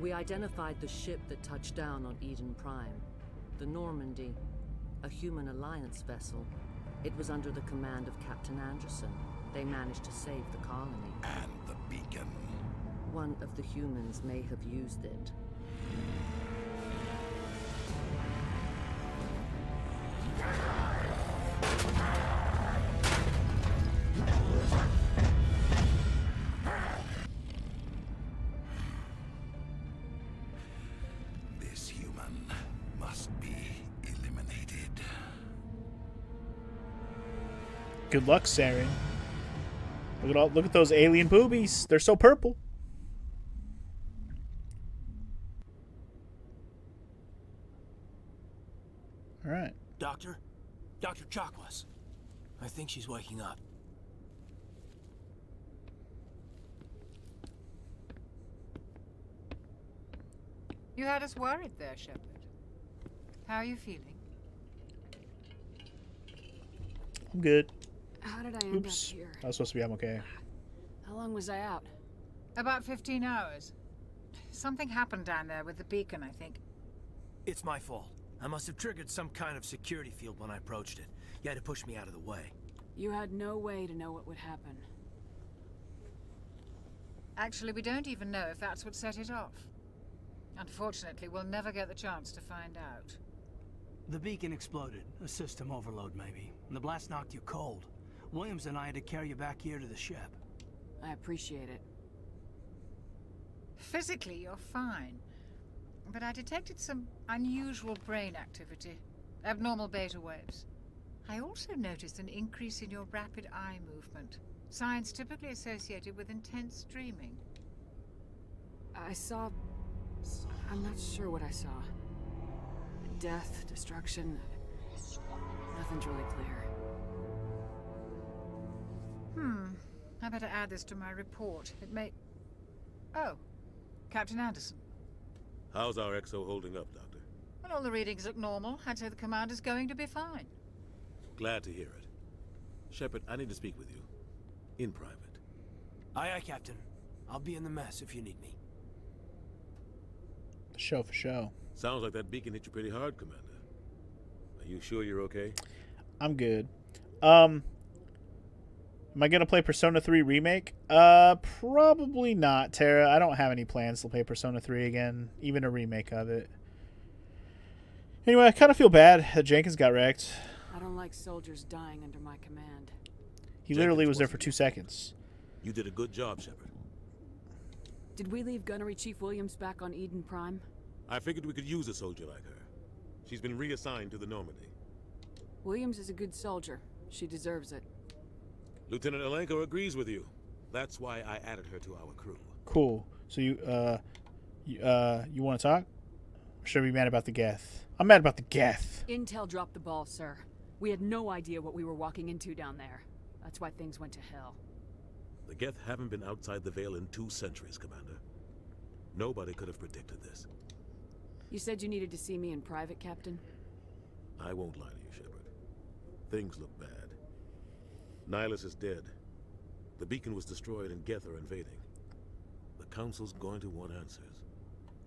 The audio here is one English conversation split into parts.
We identified the ship that touched down on Eden Prime. The Normandy, a human alliance vessel. It was under the command of Captain Anderson. They managed to save the colony. And the beacon. One of the humans may have used it. This human must be eliminated. Good luck, Saren. Look at those alien boobies. They're so purple. All right. Doctor? Dr. Chakwas. I think she's waking up. You had us worried there, Shepard. How are you feeling? I'm good. How did I end Oops. up here? I was supposed to be. I'm okay. How long was I out? About 15 hours. Something happened down there with the beacon, I think. It's my fault. I must have triggered some kind of security field when I approached it. You had to push me out of the way. You had no way to know what would happen. Actually, we don't even know if that's what set it off. Unfortunately, we'll never get the chance to find out. The beacon exploded. A system overload, maybe. And the blast knocked you cold. Williams and I had to carry you back here to the ship. I appreciate it. Physically, you're fine. But I detected some unusual brain activity. Abnormal beta waves. I also noticed an increase in your rapid eye movement. Signs typically associated with intense dreaming. I saw... I'm not sure what I saw. Death, destruction... Nothing's really clear. I better add this to my report. It may... Oh, Captain Anderson. How's our XO holding up, Doctor? Well, all the readings look normal. I'd say the commander's going to be fine. Glad to hear it. Shepard, I need to speak with you. In private. Aye, aye, Captain. I'll be in the mess if you need me. Show for show. Sounds like that beacon hit you pretty hard, Commander. Are you sure you're okay? I'm good. Am I gonna play Persona 3 Remake? Probably not, Tara. I don't have any plans to play Persona 3 again, even a remake of it. Anyway, I kind of feel bad that Jenkins got wrecked. I don't like soldiers dying under my command. He literally was there for 2 seconds. You did a good job, Shepard. Did we leave Gunnery Chief Williams back on Eden Prime? I figured we could use a soldier like her. She's been reassigned to the Normandy. Williams is a good soldier. She deserves it. Lieutenant Alenko agrees with you. That's why I added her to our crew. Cool. So you want to talk? Or should I be mad about the Geth? I'm mad about the Geth. Intel dropped the ball, sir. We had no idea what we were walking into down there. That's why things went to hell. The Geth haven't been outside the Veil in 2 centuries, Commander. Nobody could have predicted this. You said you needed to see me in private, Captain? I won't lie to you, Shepard. Things look bad. Nihilus is dead. The beacon was destroyed and Geth are invading. The Council's going to want answers.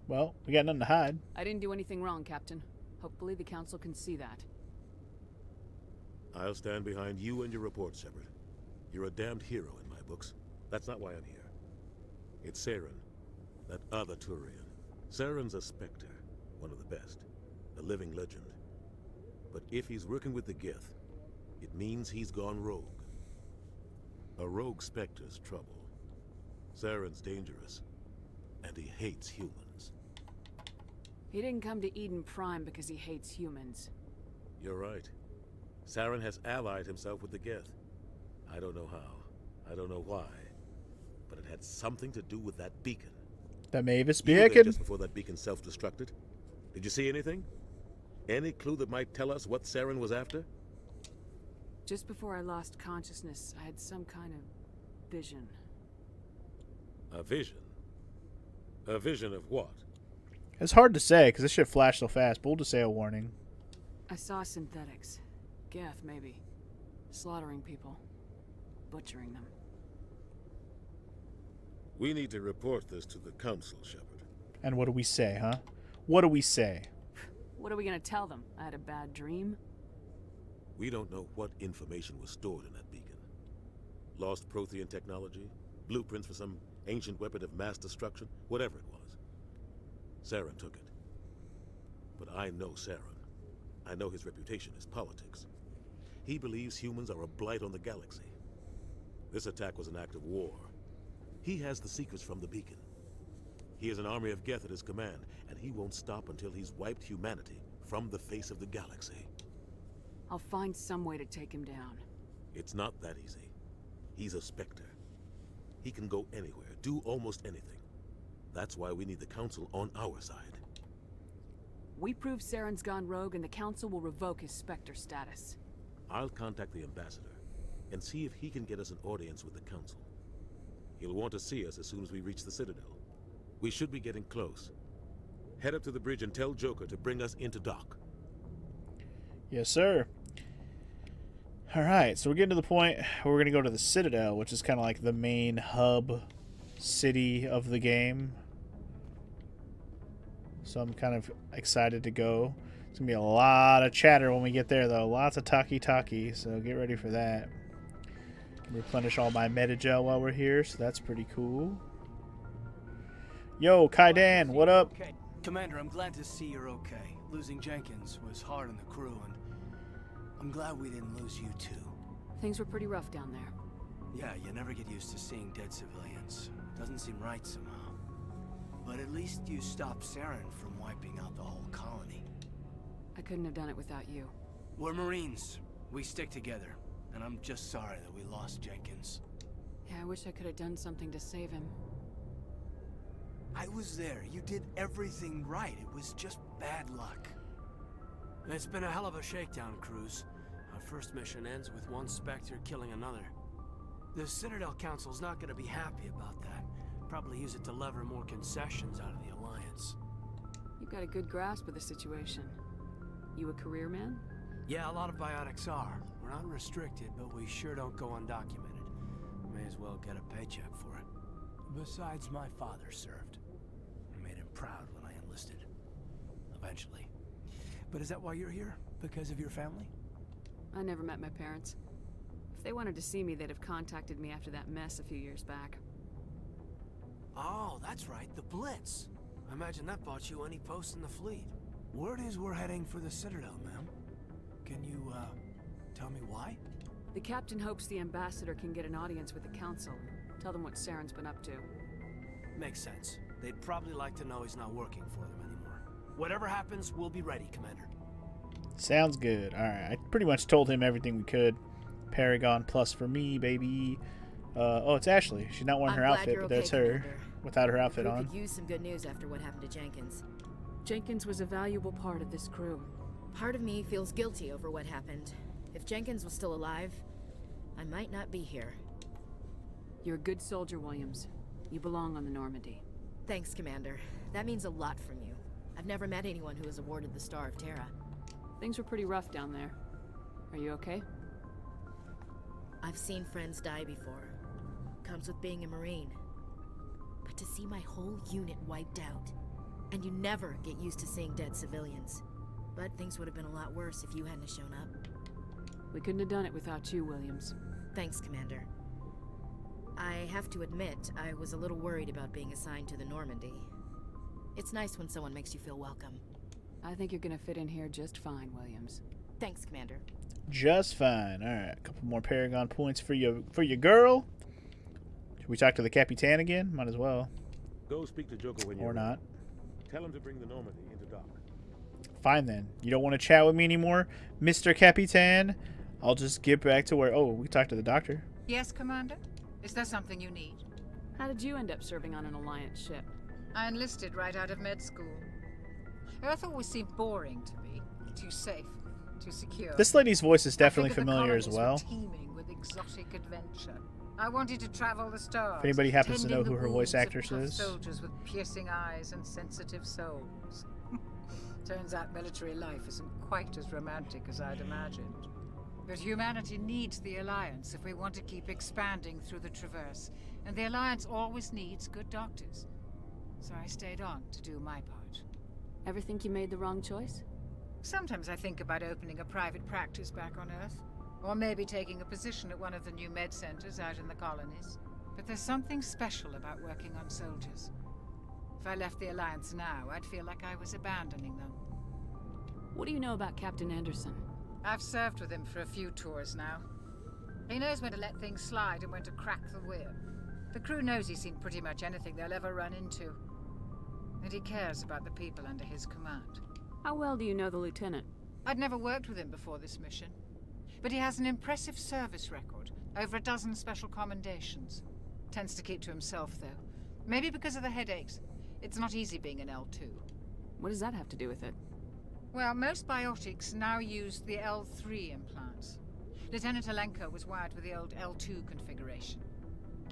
Well, we got nothing to hide. I didn't do anything wrong, Captain. Hopefully the Council can see that. I'll stand behind you and your report, Shepard. You're a damned hero in my books. That's not why I'm here. It's Saren, that other Turian. Saren's a Spectre, one of the best, a living legend. But if he's working with the Geth, it means he's gone rogue. A rogue Spectre's trouble. Saren's dangerous, and he hates humans. He didn't come to Eden Prime because he hates humans. You're right. Saren has allied himself with the Geth. I don't know how. I don't know why. But it had something to do with that beacon. The Mavis You were there Beacon. just before that beacon self-destructed. Did you see anything? Any clue that might tell us what Saren was after? Just before I lost consciousness, I had some kind of vision. A vision? A vision of what? It's hard to say because this shit flashed so fast, but we'll just say a warning. I saw synthetics. Geth, maybe. Slaughtering people. Butchering them. We need to report this to the Council, Shepard. And what do we say, huh? What do we say? What are we gonna tell them? I had a bad dream? We don't know what information was stored in that beacon. Lost Prothean technology, blueprints for some ancient weapon of mass destruction, whatever it was. Saren took it. But I know Saren. I know his reputation is politics. He believes humans are a blight on the galaxy. This attack was an act of war. He has the secrets from the beacon. He has an army of Geth at his command, and he won't stop until he's wiped humanity from the face of the galaxy. I'll find some way to take him down. It's not that easy. He's a Spectre. He can go anywhere, do almost anything. That's why we need the Council on our side. We prove Saren's gone rogue and the Council will revoke his Spectre status. I'll contact the Ambassador and see if he can get us an audience with the Council. He'll want to see us as soon as we reach the Citadel. We should be getting close. Head up to the bridge and tell Joker to bring us into dock. Yes, sir. Alright, so we're getting to the point where we're going to go to the Citadel, which is kind of like the main hub city of the game. So I'm kind of excited to go. It's going to be a lot of chatter when we get there, though. Lots of talkie-talkie, so get ready for that. Replenish all my Metagel while we're here, so that's pretty cool. Yo, Kaidan, what up? Okay. Commander, I'm glad to see you're okay. Losing Jenkins was hard on the crew, and I'm glad we didn't lose you too. Things were pretty rough down there. Yeah, you never get used to seeing dead civilians. Doesn't seem right somehow. But at least you stopped Saren from wiping out the whole colony. I couldn't have done it without you. We're Marines. We stick together. And I'm just sorry that we lost Jenkins. Yeah, I wish I could have done something to save him. I was there. You did everything right. It was just bad luck. It's been a hell of a shakedown, Cruz. Our first mission ends with one Spectre killing another. The Citadel Council's not gonna be happy about that. Probably use it to lever more concessions out of the Alliance. You've got a good grasp of the situation. You a career man? Yeah, a lot of biotics are. We're not restricted, but we sure don't go undocumented. May as well get a paycheck for it. Besides, my father served. I made him proud when I enlisted. Eventually. But is that why you're here? Because of your family? I never met my parents. If they wanted to see me, they'd have contacted me after that mess a few years back. Oh, that's right, the Blitz. I imagine that bought you any post in the fleet. Word is we're heading for the Citadel, ma'am. Can you, tell me why? The captain hopes the ambassador can get an audience with the council. Tell them what Saren's been up to. Makes sense. They'd probably like to know he's not working for them anymore. Whatever happens, we'll be ready, Commander. Sounds good. Alright, I pretty much told him everything we could. Paragon plus for me, baby. Oh, it's Ashley. She's not wearing her outfit, but that's her. Without her outfit on. Could use some good news after what happened to Jenkins. Jenkins was a valuable part of this crew. Part of me feels guilty over what happened. If Jenkins was still alive, I might not be here. You're a good soldier, Williams. You belong on the Normandy. Thanks, Commander. That means a lot from you. I've never met anyone who was awarded the Star of Terra. Things were pretty rough down there. Are you okay? I've seen friends die before. Comes with being a Marine. But to see my whole unit wiped out, and you never get used to seeing dead civilians. But things would have been a lot worse if you hadn't shown up. We couldn't have done it without you, Williams. Thanks, Commander. I have to admit, I was a little worried about being assigned to the Normandy. It's nice when someone makes you feel welcome. I think you're gonna fit in here just fine, Williams. Thanks, Commander. Just fine. Alright, a couple more Paragon points for your girl. Should we talk to the Capitan again? Might as well. Go speak to Joker when you're Or not. Tell him to bring the Normandy into dock. Fine then. You don't want to chat with me anymore, Mr. Capitan? I'll just get back to where... Oh, we talked to the doctor. Yes, Commander? Is there something you need? How did you end up serving on an Alliance ship? I enlisted right out of med school. Earth always seemed boring to me. Too safe, too secure. This lady's voice is definitely I figured familiar as the well. colonies were teeming with exotic adventure. I wanted to travel the stars. If anybody happens to know tending who her the voice wounds of actress tough is. soldiers with piercing eyes and sensitive souls. Turns out military life isn't quite as romantic as I'd imagined. But humanity needs the Alliance if we want to keep expanding through the Traverse. And the Alliance always needs good doctors. so I stayed on to do my part. Ever think you made the wrong choice? Sometimes I think about opening a private practice back on Earth. Or maybe taking a position at one of the new med centers out in the colonies. But there's something special about working on soldiers. If I left the Alliance now, I'd feel like I was abandoning them. What do you know about Captain Anderson? I've served with him for a few tours now. He knows when to let things slide and when to crack the whip. The crew knows he's seen pretty much anything they'll ever run into. And he cares about the people under his command. How well do you know the lieutenant? I'd never worked with him before this mission. But he has an impressive service record, over 12 special commendations. Tends to keep to himself, though. Maybe because of the headaches. It's not easy being an L2. What does that have to do with it? Well, most biotics now use the L3 implants. Lieutenant Alenko was wired with the old L2 configuration.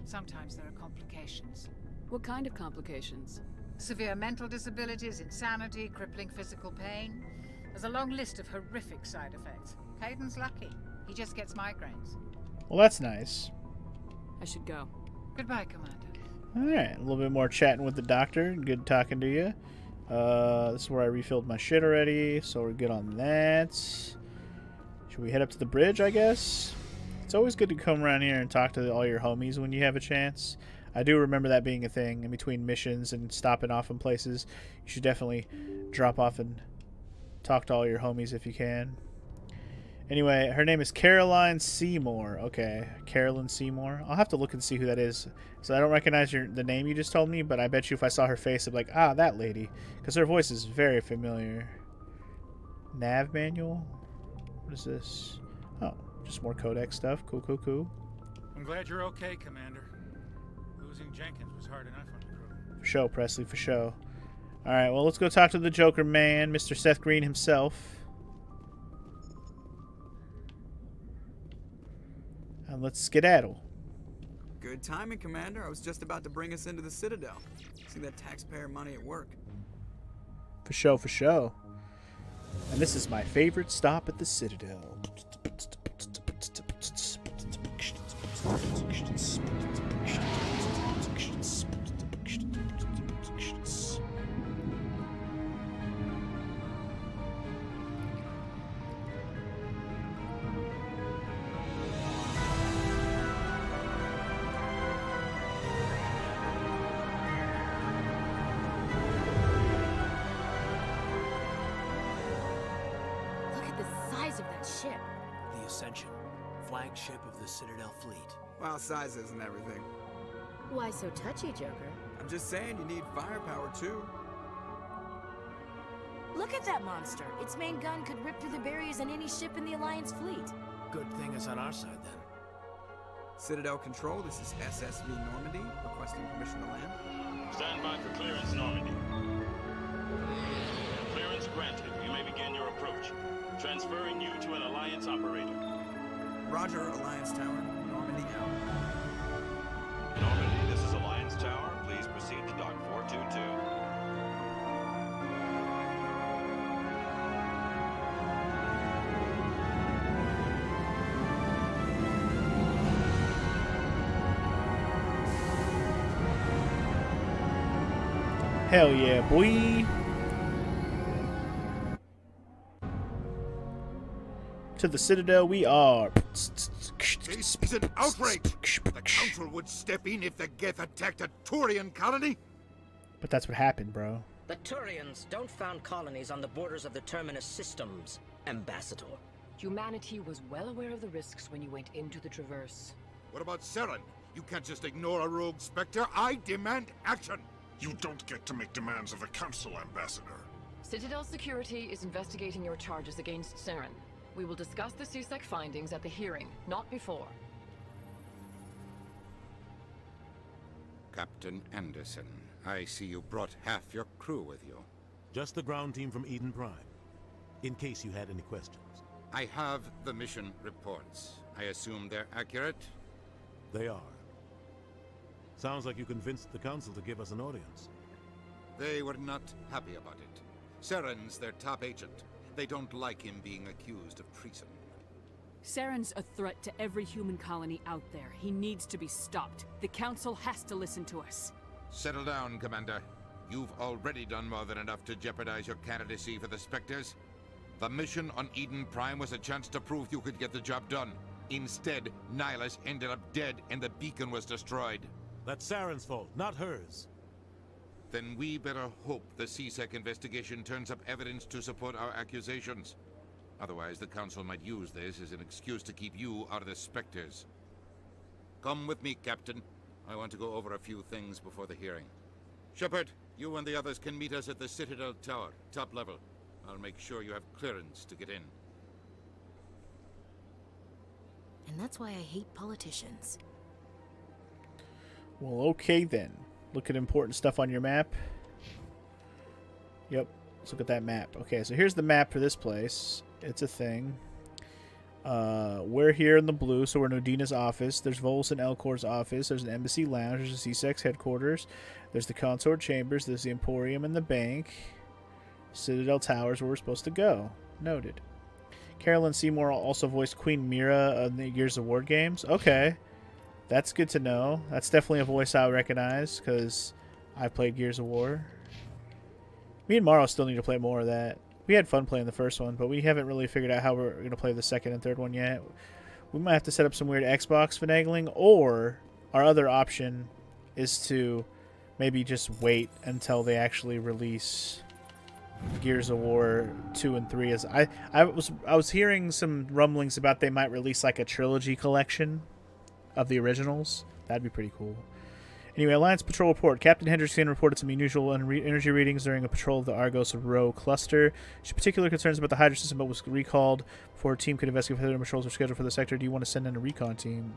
Sometimes there are complications. What kind of complications? Severe mental disabilities, insanity, crippling physical pain. There's a long list of horrific side effects. Hayden's lucky. He just gets migraines. Well, that's nice. I should go. Goodbye, Commander. Alright, a little bit more chatting with the doctor. Good talking to you. This is where I refilled my shit already, so we're good on that. Should we head up to the bridge, I guess? It's always good to come around here and talk to all your homies when you have a chance. I do remember that being a thing in between missions and stopping off in places. You should definitely drop off and talk to all your homies if you can. Anyway, her name is Caroline Seymour. Okay, Carolyn Seymour. I'll have to look and see who that is. So I don't recognize the name you just told me, but I bet you if I saw her face, I'd be like, ah, that lady. Because her voice is very familiar. Nav manual? What is this? Oh, just more Codex stuff. Cool, cool, cool. I'm glad you're okay, Commander. Losing Jenkins was hard enough on the crew. For show, Presley, for show. Alright, well, let's go talk to the Joker man, Mr. Seth Green himself. And let's skedaddle. Good timing, Commander. I was just about to bring us into the Citadel. See that taxpayer money at work. For show, for show. And this is my favorite stop at the Citadel. Flagship of the Citadel fleet. Well, size isn't everything. Why so touchy, Joker? I'm just saying you need firepower, too. Look at that monster. Its main gun could rip through the barriers in any ship in the Alliance fleet. Good thing it's on our side, then. Citadel Control, this is SSV Normandy, requesting permission to land. Stand by for clearance, Normandy. Clearance granted. You may begin your approach. Transferring you to an Alliance operator. Roger, Alliance Tower. Normandy out. Normandy, this is Alliance Tower. Please proceed to Dock 422. Hell yeah, boy. To the Citadel we are. This is an outrage! The Council would step in if the Geth attacked a Turian colony? But that's what happened, bro. The Turians don't found colonies on the borders of the Terminus systems, Ambassador. Humanity was well aware of the risks when you went into the Traverse. What about Saren? You can't just ignore a rogue Spectre. I demand action! You don't get to make demands of the Council, Ambassador. Citadel Security is investigating your charges against Saren. We will discuss the CSEC findings at the hearing, not before. Captain Anderson, I see you brought half your crew with you. Just the ground team from Eden Prime, in case you had any questions. I have the mission reports. I assume they're accurate? They are. Sounds like you convinced the Council to give us an audience. They were not happy about it. Saren's their top agent. They don't like him being accused of treason. Saren's a threat to every human colony out there. He needs to be stopped. The Council has to listen to us. Settle down, Commander. You've already done more than enough to jeopardize your candidacy for the Spectres. The mission on Eden Prime was a chance to prove you could get the job done. Instead, Nihilus ended up dead and the beacon was destroyed. That's Saren's fault, not hers. Then we better hope the C-Sec investigation turns up evidence to support our accusations. Otherwise, the Council might use this as an excuse to keep you out of the Spectres. Come with me, Captain. I want to go over a few things before the hearing. Shepard, you and the others can meet us at the Citadel Tower, top level. I'll make sure you have clearance to get in. And that's why I hate politicians. Well, okay then. Look at important stuff on your map. Yep, let's look at that map. Okay, so here's the map for this place. It's a thing. We're here in the blue, so we're in Udina's office. There's Volus and Elcor's office. There's an embassy lounge. There's a C-Sec's headquarters. There's the consort chambers. There's the Emporium and the bank. Citadel Towers, where we're supposed to go. Noted. Carolyn Seymour also voiced Queen Mira in the Gears of War games. Okay. That's good to know. That's definitely a voice I recognize, because I played Gears of War. Me and Morrow still need to play more of that. We had fun playing the first one, but we haven't really figured out how we're going to play the second and third one yet. We might have to set up some weird Xbox finagling, or our other option is to maybe just wait until they actually release Gears of War 2 and 3. As I was hearing some rumblings about they might release like a trilogy collection of the originals. That'd be pretty cool. Anyway, Alliance Patrol Report. Captain Hendrickson reported some unusual energy readings during a patrol of the Argos Rho cluster. She had particular concerns about the Hydra system, but was recalled before a team could investigate whether patrols were scheduled for the sector. Do you want to send in a recon team?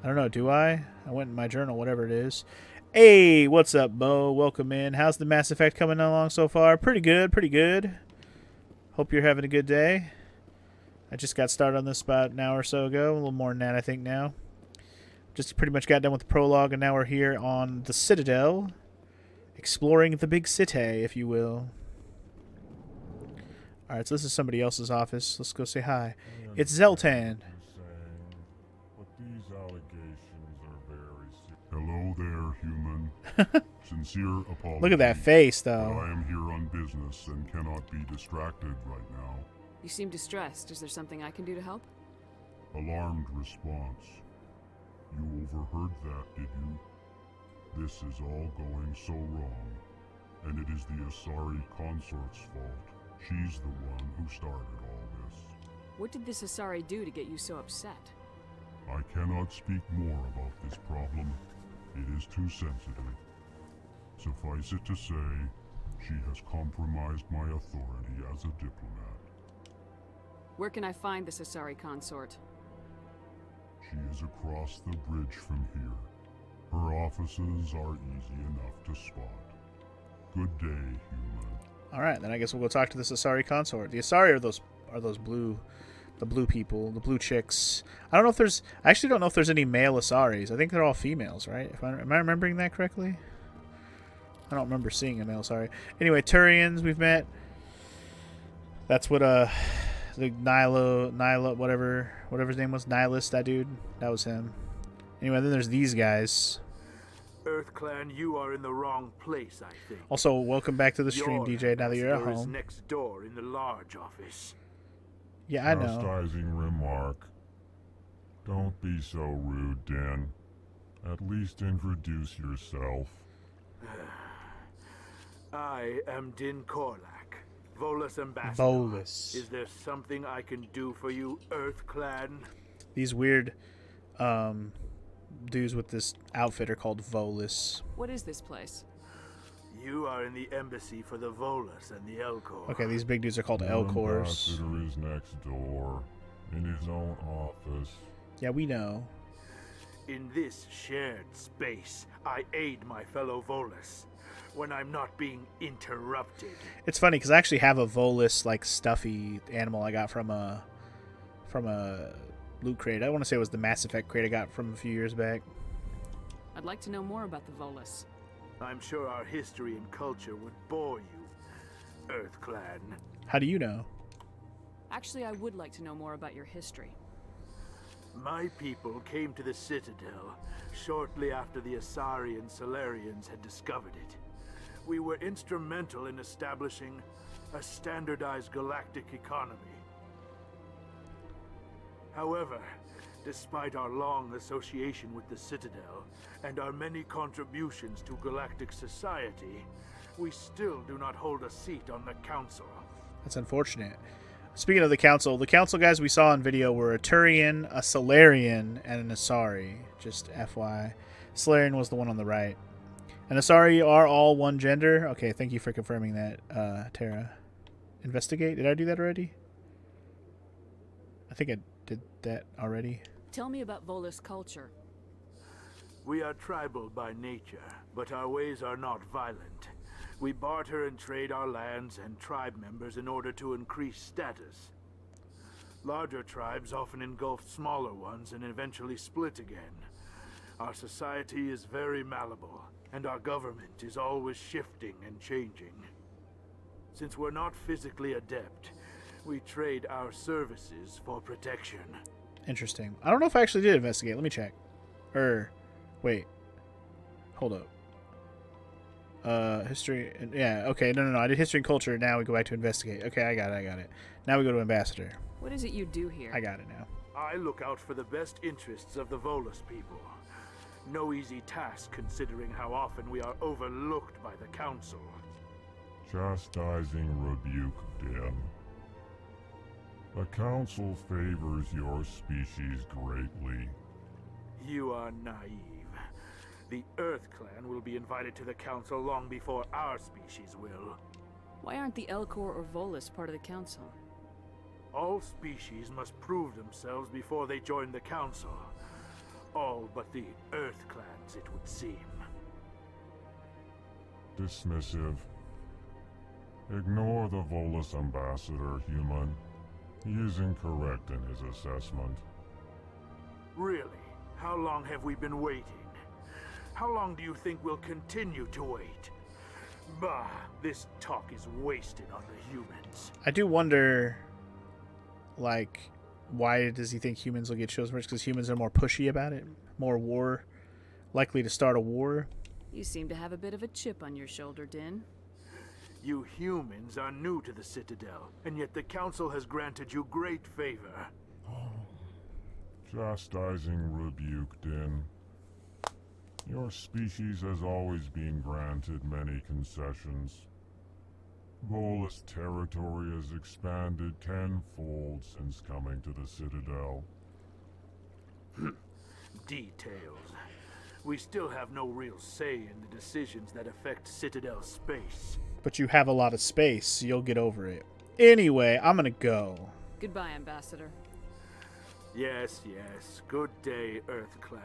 I don't know, do I? I went in my journal, whatever it is. Hey, what's up, Bo? Welcome in. How's the Mass Effect coming along so far? Pretty good, pretty good. Hope you're having a good day. I just got started on this about an hour or so ago. A little more than that, I think, now. Just pretty much got done with the prologue, and now we're here on the Citadel, exploring the big city, if you will. Alright, so this is somebody else's office. Let's go say hi. It's Zeltan. But these allegations are very Hello there, human. Sincere apologies. Look at that face, though. I am here on business and cannot be distracted right now. You seem distressed. Is there something I can do to help? Alarmed response. You overheard that, did you? This is all going so wrong, and it is the Asari consort's fault. She's the one who started all this. What did this Asari do to get you so upset? I cannot speak more about this problem. It is too sensitive. Suffice it to say, she has compromised my authority as a diplomat. Where can I find this Asari consort? She is across the bridge from here. Her offices are easy enough to spot. Good day, human. Alright, then I guess we'll go talk to this Asari consort. The Asari are those blue, the blue people, the blue chicks. I actually don't know if there's any male Asaris. I think they're all females, right? Am I remembering that correctly? I don't remember seeing a male Asari. Anyway, Turians we've met. That's what the Nyla, whatever his name was, Nihilus, that dude, that was him. Anyway, then there's these guys. EarthClan, you are in the wrong place, I think. Also, welcome back to the stream, DJ, now that you're at Ambassador is home. next door in the large office. Yeah, I know. Chastising remark. Don't be so rude, Dan. At least introduce yourself. I am Din Korlak, Volus Ambassador. Volus. Is there something I can do for you, EarthClan? These weird dudes with this outfit are called Volus. What is this place? You are in the embassy for the Volus and the Elcor. Okay, these big dudes are called The Elcors. ambassador is next door, in his own office. Yeah, we know. In this shared space, I aid my fellow Volus when I'm not being interrupted. It's funny because I actually have a Volus like stuffy animal I got from a loot crate. I want to say it was the Mass Effect crate I got from a few years back. I'd like to know more about the Volus. I'm sure our history and culture would bore you, EarthClan. How do you know? Actually, I would like to know more about your history. My people came to the Citadel shortly after the Asari and Solarians had discovered it. we were instrumental in establishing a standardized galactic economy. However, despite our long association with the Citadel and our many contributions to galactic society, we still do not hold a seat on the Council. That's unfortunate. Speaking of the Council guys we saw in video were a Turian, a Salarian, and an Asari. Just FYI. Salarian was the one on the right. And Asari are all one gender? Okay, thank you for confirming that, Tara. Investigate? Did I do that already? I think I did that already. Tell me about Volus culture. We are tribal by nature, but our ways are not violent. We barter and trade our lands and tribe members in order to increase status. Larger tribes often engulf smaller ones and eventually split again. Our society is very malleable, and our government is always shifting and changing. Since we're not physically adept, we trade our services for protection. Interesting. I don't know if I actually did investigate. Let me check. Wait. Hold up. History. Yeah, okay. No. I did history and culture. Now we go back to investigate. Okay, I got it. Now we go to ambassador. What is it you do here? I got it now. I look out for the best interests of the Volus people. No easy task considering how often we are overlooked by the Council. Chastising rebuke, Din. The Council favors your species greatly. You are naive. The Earth Clan will be invited to the Council long before our species will. Why aren't the Elcor or Volus part of the Council? All species must prove themselves before they join the Council. All but the Earth Clans, it would seem. Dismissive. Ignore the Volus ambassador, human. He is incorrect in his assessment. Really? How long have we been waiting? How long do you think we'll continue to wait? Bah, this talk is wasted on the humans. I do wonder, like, why does he think humans will get chosen first? Because humans are more pushy about it? More likely to start a war? You seem to have a bit of a chip on your shoulder, Din. You humans are new to the Citadel, and yet the Council has granted you great favor. Chastising rebuke, Din. Your species has always been granted many concessions. Volus territory has expanded tenfold since coming to the Citadel. Details. We still have no real say in the decisions that affect Citadel space. But you have a lot of space, so you'll get over it. Anyway, I'm gonna go. Goodbye, Ambassador. Yes. Good day, Earth Clan.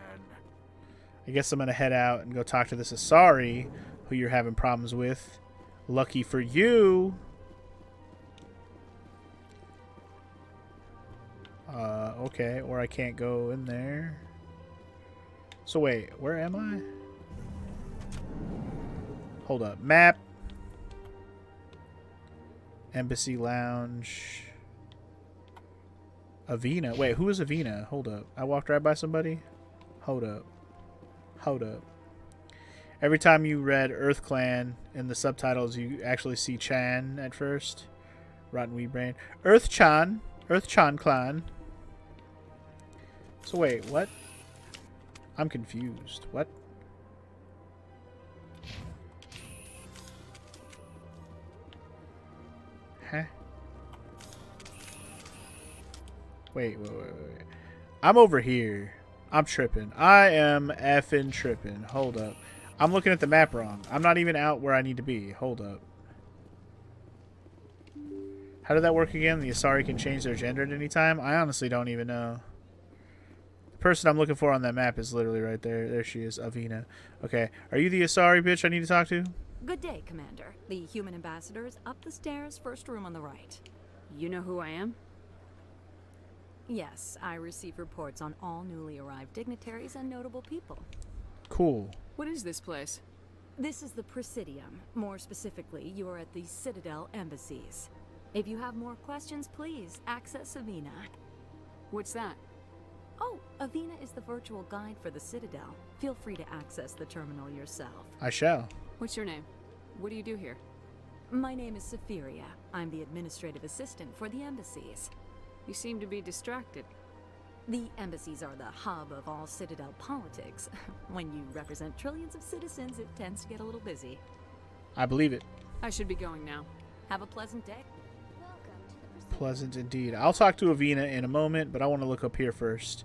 I guess I'm gonna head out and go talk to this Asari, who you're having problems with. Lucky for you. Okay, or I can't go in there. So wait, where am I? Hold up. Map. Embassy Lounge. Avina. Wait, who is Avina? Hold up. I walked right by somebody? Hold up. Every time you read Earth Clan in the subtitles, you actually see Chan at first. Rotten wee brain. Earth Chan Clan. So wait, what? I'm confused. What? Huh? Wait. I'm over here. I'm tripping. I am effing tripping. Hold up. I'm looking at the map wrong. I'm not even out where I need to be. Hold up. How did that work again? The Asari can change their gender at any time? I honestly don't even know. The person I'm looking for on that map is literally right there. There she is, Avina. Okay. Are you the Asari bitch I need to talk to? Good day, Commander. The human ambassador is up the stairs, first room on the right. You know who I am? Yes, I receive reports on all newly arrived dignitaries and notable people. Cool. What is this place? This is the Presidium. More specifically, you are at the Citadel embassies. If you have more questions, please access Avina. What's that? Oh, Avina is the virtual guide for the Citadel. Feel free to access the terminal yourself. I shall. What's your name? What do you do here? My name is Safiria. I'm the administrative assistant for the embassies. You seem to be distracted. The embassies are the hub of all Citadel politics. When you represent trillions of citizens, it tends to get a little busy. I believe it. I should be going now. Have a pleasant day. Pleasant indeed. I'll talk to Avina in a moment, but I want to look up here first.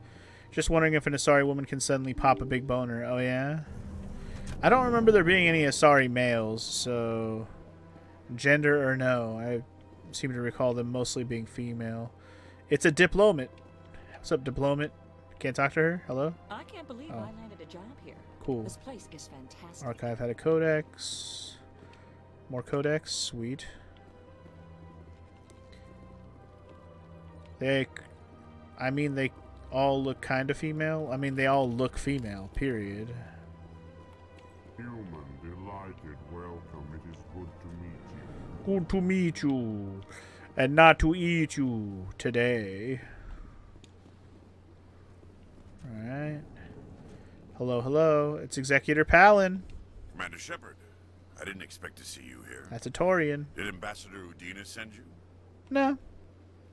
Just wondering if an Asari woman can suddenly pop a big boner. Oh, yeah? I don't remember there being any Asari males, so... Gender or no, I seem to recall them mostly being female. It's a diplomat. What's up, diplomat? Can't talk to her? Hello? I can't believe I landed a job here. Cool. This place is fantastic. Archive had a codex. More codex. Sweet. They all look kind of female. I mean, they all look female, period. Human, delighted, welcome. It is good to meet you. Good to meet you. And not to eat you today. Alright. Hello, hello. It's Executor Palin. Commander Shepard, I didn't expect to see you here. That's a Torian. Did Ambassador Udina send you? No.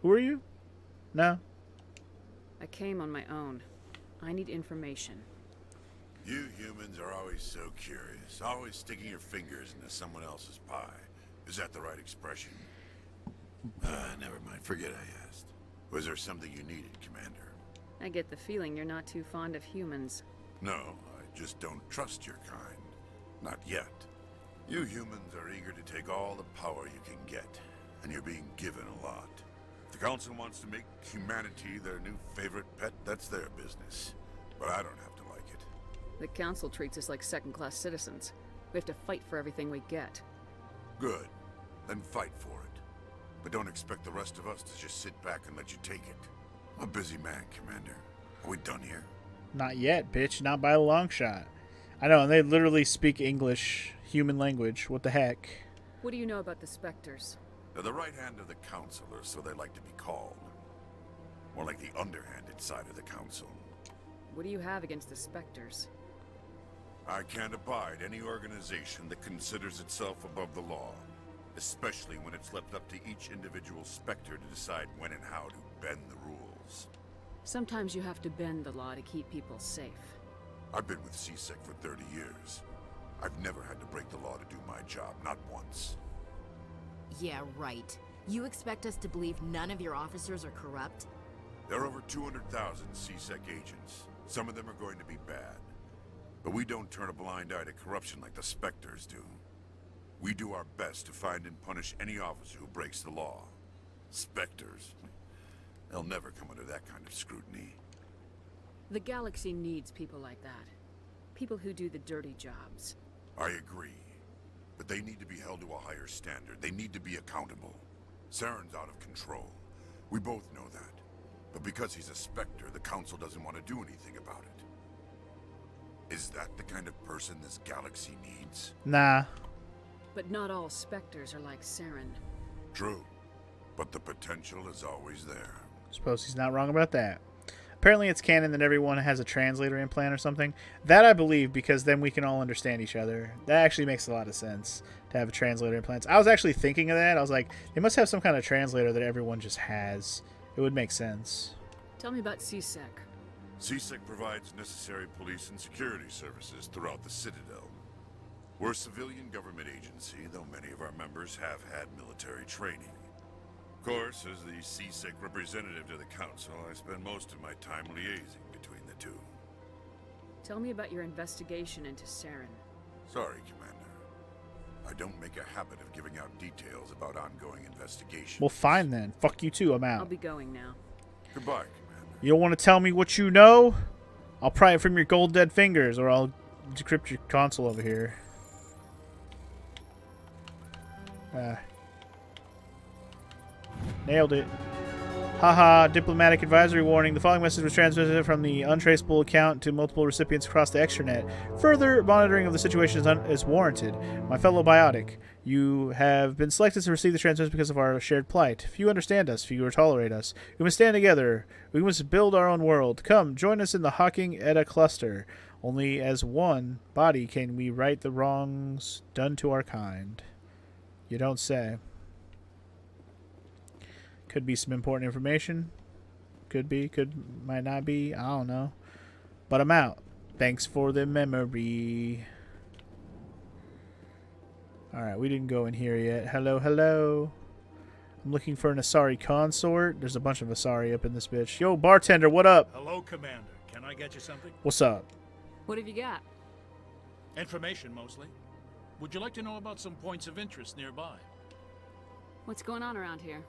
Who are you? No. I came on my own. I need information. You humans are always so curious, always sticking your fingers into someone else's pie. Is that the right expression? Never mind. Forget I asked. Was there something you needed, Commander? I get the feeling you're not too fond of humans. No, I just don't trust your kind. Not yet. You humans are eager to take all the power you can get, and you're being given a lot. If the Council wants to make humanity their new favorite pet, that's their business. But I don't have to like it. The Council treats us like second-class citizens. We have to fight for everything we get. Good. Then fight for it. But don't expect the rest of us to just sit back and let you take it. I'm a busy man, Commander. Are we done here? Not yet, bitch. Not by a long shot. I know, and they literally speak English, human language. What the heck? What do you know about the Spectres? They're the right hand of the Council, or so they like to be called. More like the underhanded side of the Council. What do you have against the Spectres? I can't abide any organization that considers itself above the law. Especially when it's left up to each individual Spectre to decide when and how to bend the rules. Sometimes you have to bend the law to keep people safe. I've been with C-Sec for 30 years. I've never had to break the law to do my job, not once. Yeah, right. You expect us to believe none of your officers are corrupt? There are over 200,000 C-Sec agents. Some of them are going to be bad. But we don't turn a blind eye to corruption like the Spectres do. We do our best to find and punish any officer who breaks the law. Spectres, they'll never come under that kind of scrutiny. The galaxy needs people like that. People who do the dirty jobs. I agree. But they need to be held to a higher standard. They need to be accountable. Saren's out of control. We both know that. But because he's a Spectre, the Council doesn't want to do anything about it. Is that the kind of person this galaxy needs? Nah. But not all Spectres are like Saren. True. But the potential is always there. Suppose he's not wrong about that. Apparently it's canon that everyone has a translator implant or something. That I believe, because then we can all understand each other. That actually makes a lot of sense, to have a translator implant. I was actually thinking of that. I was like, they must have some kind of translator that everyone just has. It would make sense. Tell me about C-Sec. C-Sec provides necessary police and security services throughout the Citadel. We're a civilian government agency, though many of our members have had military training. Of course, as the C-Sec representative to the Council, I spend most of my time liaising between the two. Tell me about your investigation into Saren. Sorry, Commander. I don't make a habit of giving out details about ongoing investigations. Well, fine then. Fuck you too. I'm out. I'll be going now. Goodbye, Commander. You don't want to tell me what you know? I'll pry it from your gold dead fingers, or I'll decrypt your console over here. Nailed it. Haha, diplomatic advisory warning. The following message was transmitted from the untraceable account to multiple recipients across the extranet. Further monitoring of the situation is warranted. My fellow Biotic, you have been selected to receive the transmission because of our shared plight. Few understand us, few tolerate us. We must stand together. We must build our own world. Come, join us in the Hawking Edda cluster. Only as one body can we right the wrongs done to our kind. You don't say. Could be some important information. Could be, might not be. I don't know. But I'm out. Thanks for the memory. Alright, we didn't go in here yet. Hello, hello. I'm looking for an Asari consort. There's a bunch of Asari up in this bitch. Yo, bartender, what up? Hello, Commander. Can I get you something? What's up? What have you got? Information, mostly. Would you like to know about some points of interest nearby? What's going on around here?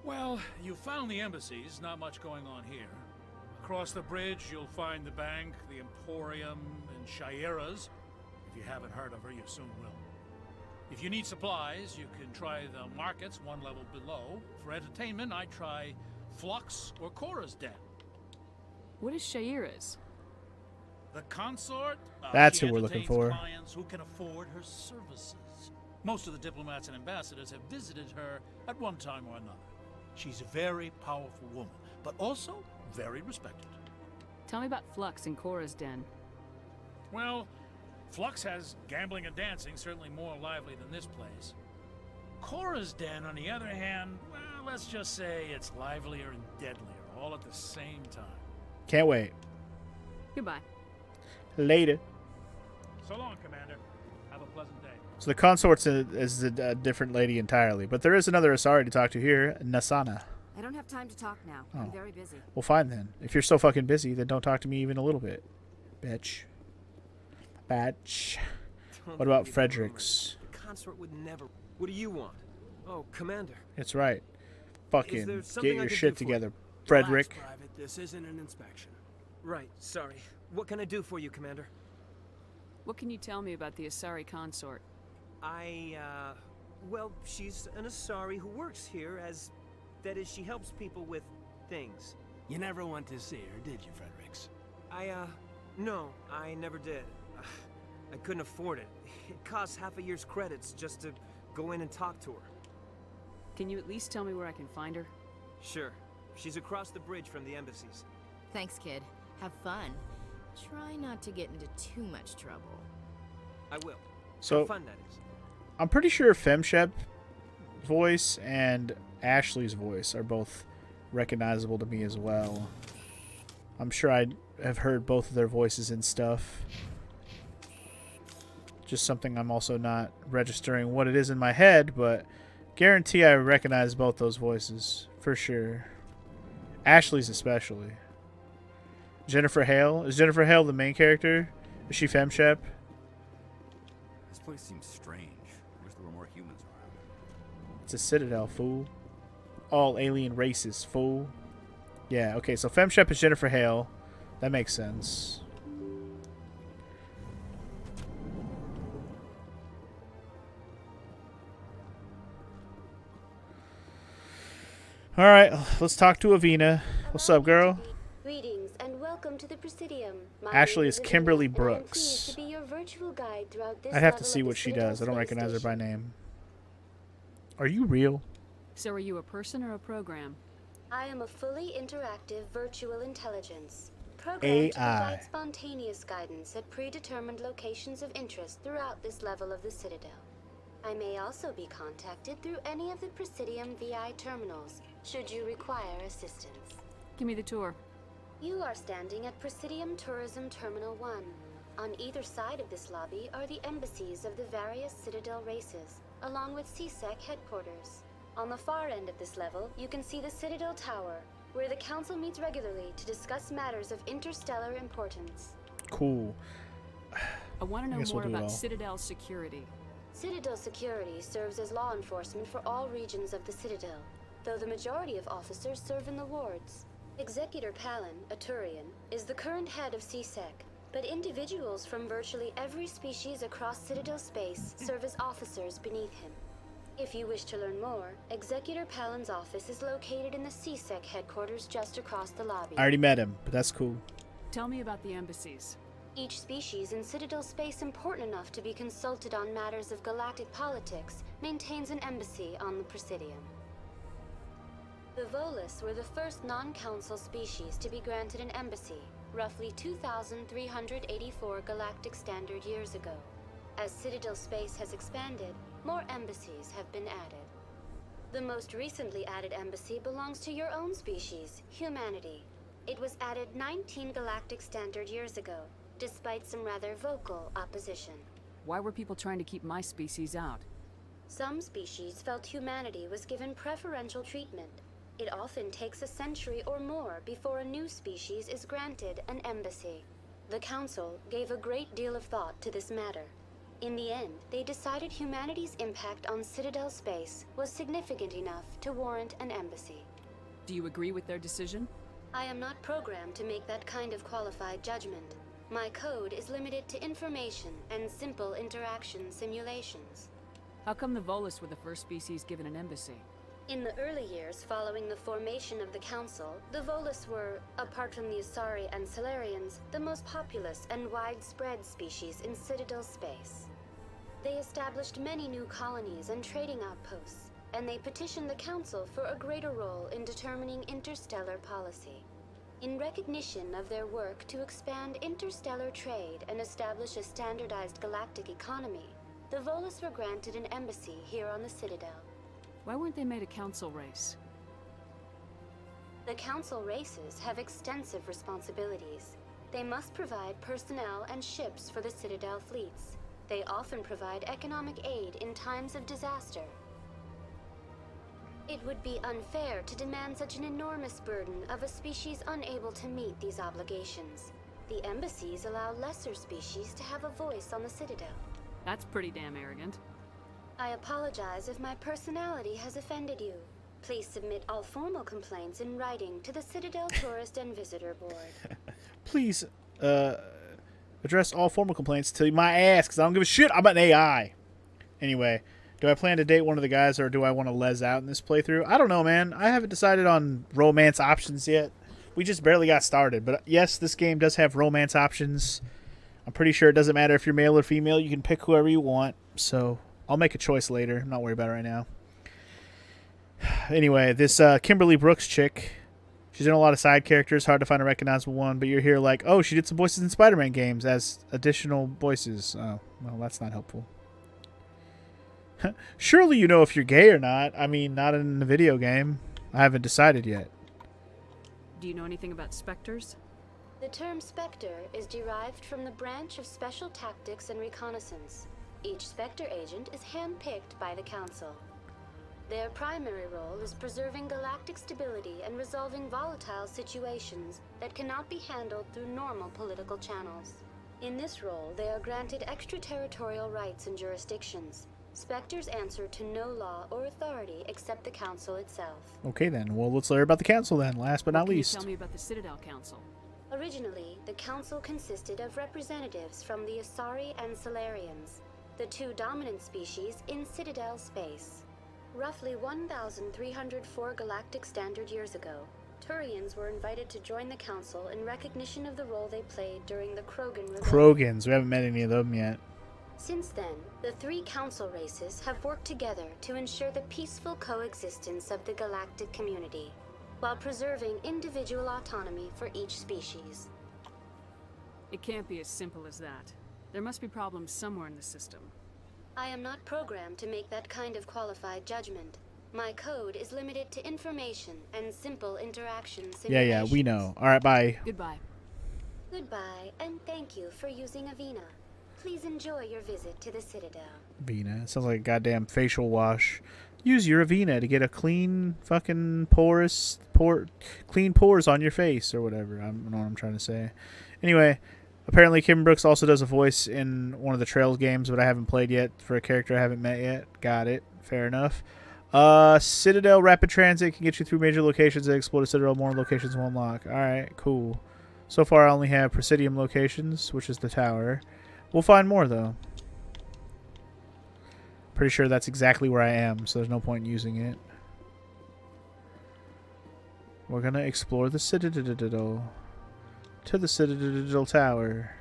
Well, you found the embassies. Not much going on here. Across the bridge, you'll find the bank, the Emporium, and Shaira's. If you haven't heard of her, you soon will. If you need supplies, you can try the markets one level below. For entertainment, I'd try Flux or Cora's Den. What is Shaira's? The consort? That's she who we're looking entertains for. Clients who can afford her services. Most of the diplomats and ambassadors have visited her at one time or another. She's a very powerful woman, but also very respected. Tell me about Flux and Cora's Den. Well, Flux has gambling and dancing, certainly more lively than this place. Cora's Den, on the other hand, well, let's just say it's livelier and deadlier, all at the same time. Can't wait. Goodbye. Later. So long, Commander. Have a pleasant day. So the consort's is a different lady entirely, but there is another Asari to talk to here, Nasana. I don't have time to talk now. Oh. I'm very busy. Well, fine then. If you're so fucking busy, then don't talk to me even a little bit, bitch. Batch. What about Fredericks? The consort would never. What do you want? Oh, Commander. It's right. Fucking there get something I your can shit do for together, you? Frederick. Relax, Private. This isn't an inspection. Right, sorry. What can I do for you, Commander? What can you tell me about the Asari consort? Well, she's an Asari who works here as... That is, she helps people with things. You never went to see her, did you, Fredericks? No, I never did. I couldn't afford it. It costs half a year's credits just to go in and talk to her. Can you at least tell me where I can find her? Sure. She's across the bridge from the embassies. Thanks, kid. Have fun. Try not to get into too much trouble. I will. So, Have fun, that is. I'm pretty sure Femshep's voice and Ashley's voice are both recognizable to me as well. I'm sure I have heard both of their voices and stuff. Just something I'm also not registering what it is in my head, but guarantee I recognize both those voices for sure. Ashley's especially. Jennifer Hale? Is Jennifer Hale the main character? Is she Femshep? This place seems strange. I wish there were more humans around. It's a citadel, fool. All alien races, fool. Yeah, okay, so Femshep is Jennifer Hale. That makes sense. Alright, let's talk to Avina. What's up, girl? Greetings and welcome to the Presidium. My Ashley name is Elizabeth, Kimberly and I'm Brooks. pleased to be your virtual guide throughout this I'd have to level see of what the she Citadel does. I don't Space recognize her by Station. name. Are you real? So are you a person or a program? I am a fully interactive virtual intelligence, programmed to AI. provide spontaneous guidance at predetermined locations of interest throughout this level of the Citadel. I may also be contacted through any of the Presidium VI terminals, should you require assistance. Give me the tour. You are standing at Presidium Tourism Terminal 1. On either side of this lobby are the embassies of the various Citadel races, along with CSEC headquarters. On the far end of this level, you can see the Citadel Tower, where the Council meets regularly to discuss matters of interstellar importance. Cool. I want to know guess more we'll do about well. Citadel security. Citadel security serves as law enforcement for all regions of the Citadel, though the majority of officers serve in the wards. Executor Palin, a Turian, is the current head of CSEC, but individuals from virtually every species across Citadel space serve as officers beneath him. If you wish to learn more, Executor Palin's office is located in the CSEC headquarters just across the lobby. I already met him, but that's cool. Tell me about the embassies. Each species in Citadel space important enough to be consulted on matters of galactic politics maintains an embassy on the Presidium. The Volus were the first non-council species to be granted an embassy, roughly 2,384 galactic standard years ago. As Citadel space has expanded, more embassies have been added. The most recently added embassy belongs to your own species, humanity. It was added 19 galactic standard years ago, despite some rather vocal opposition. Why were people trying to keep my species out? Some species felt humanity was given preferential treatment. It often takes a century or more before a new species is granted an embassy. The Council gave a great deal of thought to this matter. In the end, they decided humanity's impact on Citadel space was significant enough to warrant an embassy. Do you agree with their decision? I am not programmed to make that kind of qualified judgment. My code is limited to information and simple interaction simulations. How come the Volus were the first species given an embassy? In the early years following the formation of the Council, the Volus were, apart from the Asari and Salarians, the most populous and widespread species in Citadel space. They established many new colonies and trading outposts, and they petitioned the Council for a greater role in determining interstellar policy. In recognition of their work to expand interstellar trade and establish a standardized galactic economy, the Volus were granted an embassy here on the Citadel. Why weren't they made a council race? The Council races have extensive responsibilities. They must provide personnel and ships for the Citadel fleets. They often provide economic aid in times of disaster. It would be unfair to demand such an enormous burden of a species unable to meet these obligations. The embassies allow lesser species to have a voice on the Citadel. That's pretty damn arrogant. I apologize if my personality has offended you. Please submit all formal complaints in writing to the Citadel Tourist and Visitor Board. Please, address all formal complaints to my ass, because I don't give a shit about an AI. Anyway, do I plan to date one of the guys, or do I want to les out in this playthrough? I don't know, man. I haven't decided on romance options yet. We just barely got started. But yes, this game does have romance options. I'm pretty sure it doesn't matter if you're male or female. You can pick whoever you want. So I'll make a choice later. I'm not worried about it right now. Anyway, this Kimberly Brooks chick, she's in a lot of side characters. Hard to find a recognizable one. But you're here like, oh, she did some voices in Spider-Man games as additional voices. Oh, well, that's not helpful. Surely you know if you're gay or not. I mean, not in the video game. I haven't decided yet. Do you know anything about Spectres? The term Spectre is derived from the branch of Special Tactics and Reconnaissance. Each Spectre agent is handpicked by the Council. Their primary role is preserving galactic stability and resolving volatile situations that cannot be handled through normal political channels. In this role, they are granted extraterritorial rights and jurisdictions. Spectres answer to no law or authority except the Council itself. Okay then. Well, let's learn about the Council then, last but not least. Tell me about the Citadel Council. Originally, the Council consisted of representatives from the Asari and Salarians, the two dominant species in Citadel space. Roughly 1,304 galactic standard years ago, Turians were invited to join the Council in recognition of the role they played during the Krogan Rebellion. Krogans. We haven't met any of them yet. Since then, the three Council races have worked together to ensure the peaceful coexistence of the galactic community, while preserving individual autonomy for each species. It can't be as simple as that. There must be problems somewhere in the system. I am not programmed to make that kind of qualified judgment. My code is limited to information and simple interaction simulations. Yeah, we know. Alright, bye. Goodbye. Goodbye, and thank you for using Avina. Please enjoy your visit to the Citadel. Avina. Sounds like a goddamn facial wash. Use your Avina to get a clean fucking clean pores on your face or whatever. I don't know what I'm trying to say. Anyway, apparently Kim Brooks also does a voice in one of the Trails games, but I haven't played yet for a character I haven't met yet. Got it. Fair enough. Citadel Rapid Transit can get you through major locations and explore the Citadel. More locations will unlock. Alright, cool. So far I only have Presidium locations, which is the tower. We'll find more, though. Pretty sure that's exactly where I am, so there's no point in using it. We're gonna explore the Citadel. To the Citadel Tower.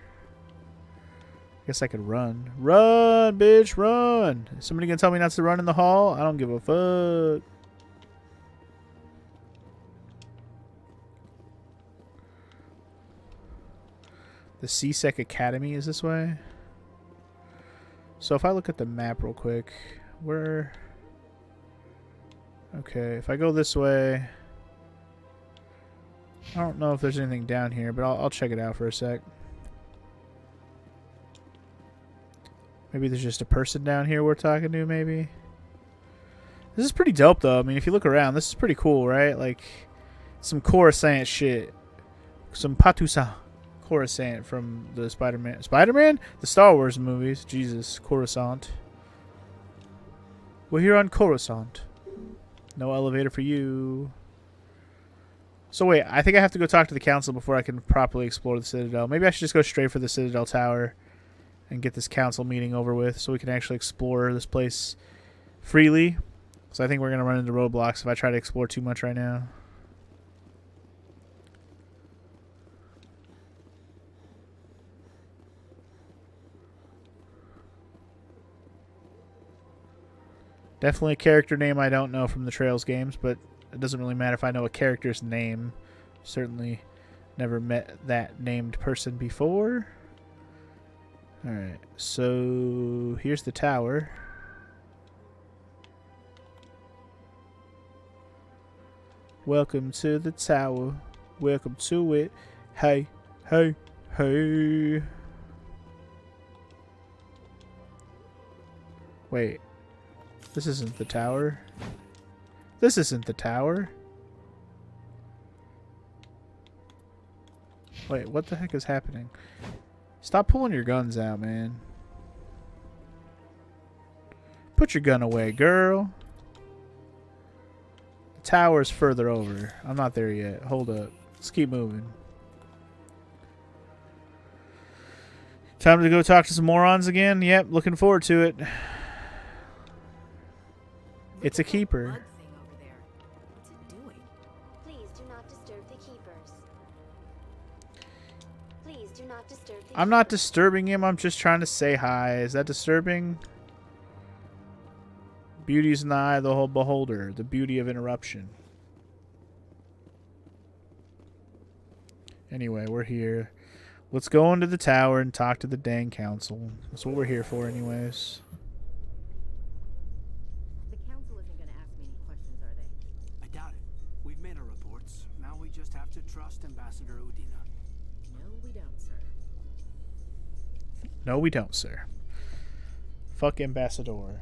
Guess I could run. Run, bitch, run! Is somebody gonna tell me not to run in the hall? I don't give a fuck. The CSEC Academy is this way. So if I look at the map real quick, where... Okay, if I go this way... I don't know if there's anything down here, but I'll check it out for a sec. Maybe there's just a person down here we're talking to, maybe? This is pretty dope, though. I mean, if you look around, this is pretty cool, right? Like, some Coruscant shit. Some Patusa Coruscant from the Spider-Man. Spider-Man? The Star Wars movies. Jesus, Coruscant. We're here on Coruscant. No elevator for you. So wait, I think I have to go talk to the council before I can properly explore the Citadel. Maybe I should just go straight for the Citadel Tower and get this council meeting over with so we can actually explore this place freely. So I think we're going to run into roadblocks if I try to explore too much right now. Definitely a character name I don't know from the Trails games, but it doesn't really matter if I know a character's name. Certainly never met that named person before. Alright, so here's the tower. Welcome to the tower. Welcome to it. Hey, hey, hey. Wait. This isn't the tower. This isn't the tower. Wait, what the heck is happening? Stop pulling your guns out, man. Put your gun away, girl. The tower's further over. I'm not there yet. Hold up. Let's keep moving. Time to go talk to some morons again? Yep, looking forward to it. It's a keeper. Please do not disturb the keepers. Please do not disturb the I'm not disturbing him. I'm just trying to say hi. Is that disturbing? Beauty's in the eye of the whole beholder. The beauty of interruption. Anyway, we're here. Let's go into the tower and talk to the dang council. That's what we're here for anyways. Ambassador Udina. No, we don't, sir. No, we don't, sir. Fuck Ambassador.